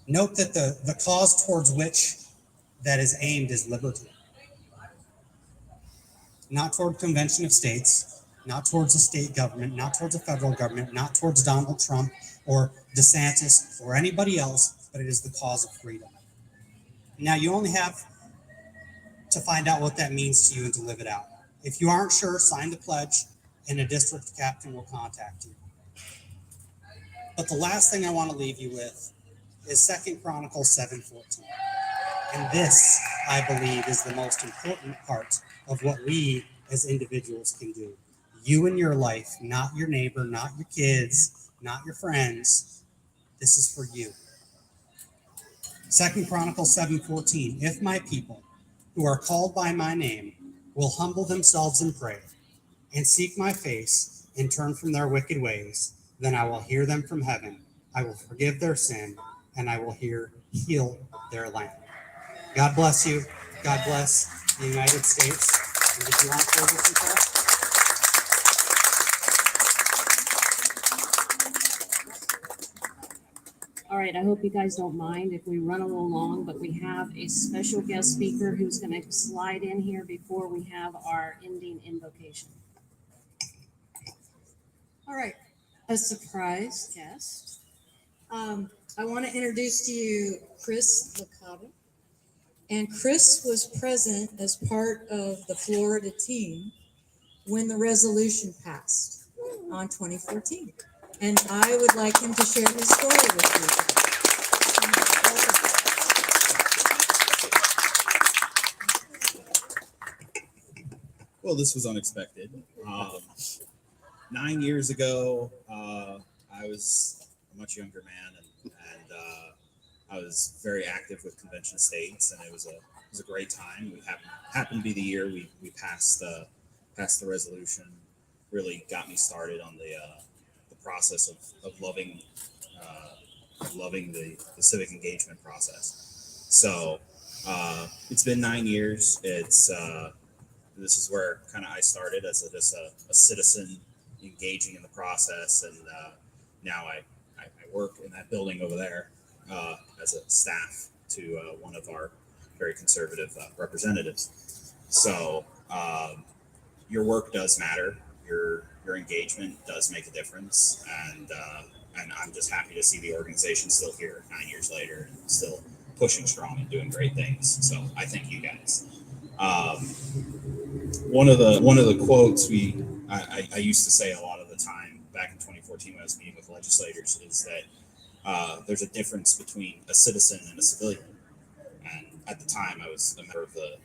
Note that the cause towards which that is aimed is liberty. Not toward Convention of States, not towards a state government, not towards a federal government, not towards Donald Trump or DeSantis or anybody else, but it is the cause of freedom. Now, you only have to find out what that means to you and to live it out. If you aren't sure, sign the pledge and a district captain will contact you. But the last thing I want to leave you with is 2 Chronicles 7:14. And this, I believe, is the most important part of what we as individuals can do. You and your life, not your neighbor, not your kids, not your friends. This is for you. 2 Chronicles 7:14. If my people, who are called by my name, will humble themselves and pray, and seek my face, and turn from their wicked ways, then I will hear them from heaven. I will forgive their sin, and I will heal their land. God bless you. God bless the United States. And did you want to close this in prayer? All right, I hope you guys don't mind if we run a little long, but we have a special guest speaker who's going to slide in here before we have our ending invocation. All right, a surprise guest. I want to introduce to you Chris Licata. And Chris was present as part of the Florida team when the resolution passed on 2014. And I would like him to share his story with you. Well, this was unexpected. 9 years ago, I was a much younger man, and I was very active with convention states, and it was a great time. We happened to be the year we passed the resolution. Really got me started on the process of loving the civic engagement process. So it's been 9 years. This is where kind of I started as just a citizen engaging in the process, and now I work in that building over there as a staff to one of our very conservative representatives. So your work does matter. Your engagement does make a difference, and I'm just happy to see the organization still here 9 years later and still pushing strong and doing great things. So I thank you guys. One of the quotes I used to say a lot of the time back in 2014 when I was meeting with legislators is that there's a difference between a citizen and a civilian. And at the time, I was a member of the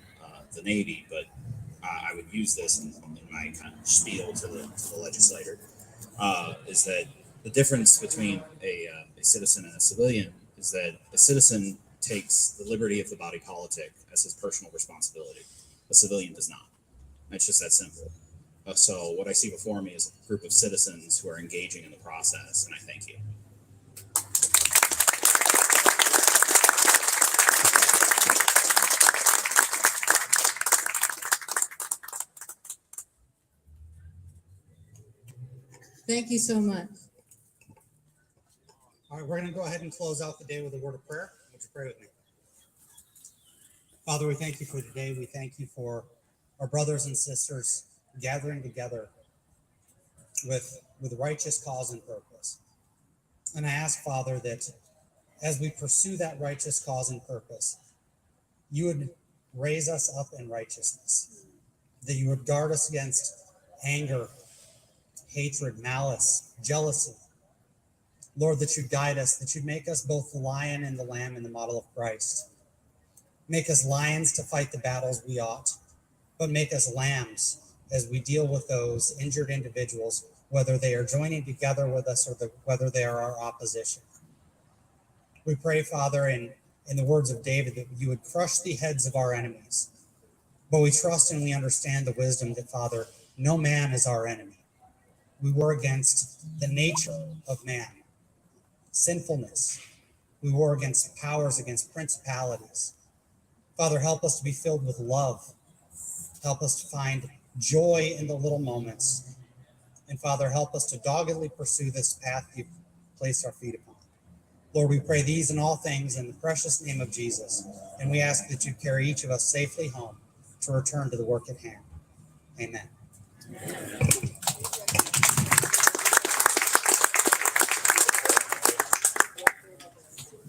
Navy, but I would use this in my kind of spiel to the legislator, is that the difference between a citizen and a civilian is that a citizen takes the liberty of the body politic as his personal responsibility. A civilian does not. It's just that simple. So what I see before me is a group of citizens who are engaging in the process, and I thank you. Thank you so much. All right, we're going to go ahead and close out the day with a word of prayer. Would you pray with me? Father, we thank you for today. We thank you for our brothers and sisters gathering together with righteous cause and purpose. And I ask, Father, that as we pursue that righteous cause and purpose, you would raise us up in righteousness, that you would guard us against anger, hatred, malice, jealousy. Lord, that you'd guide us, that you'd make us both the lion and the lamb in the model of Christ. Make us lions to fight the battles we ought, but make us lambs as we deal with those injured individuals, whether they are joining together with us or whether they are our opposition. We pray, Father, in the words of David, that you would crush the heads of our enemies. But we trust and we understand the wisdom that, Father, no man is our enemy. We war against the nature of man, sinfulness. We war against powers, against principalities. Father, help us to be filled with love. Help us to find joy in the little moments. And Father, help us to doggedly pursue this path you've placed our feet upon. Lord, we pray these and all things in the precious name of Jesus. And we ask that you carry each of us safely home to return to the work at hand. Amen.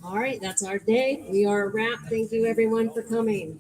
All right, that's our day. We are wrapped. Thank you, everyone, for coming.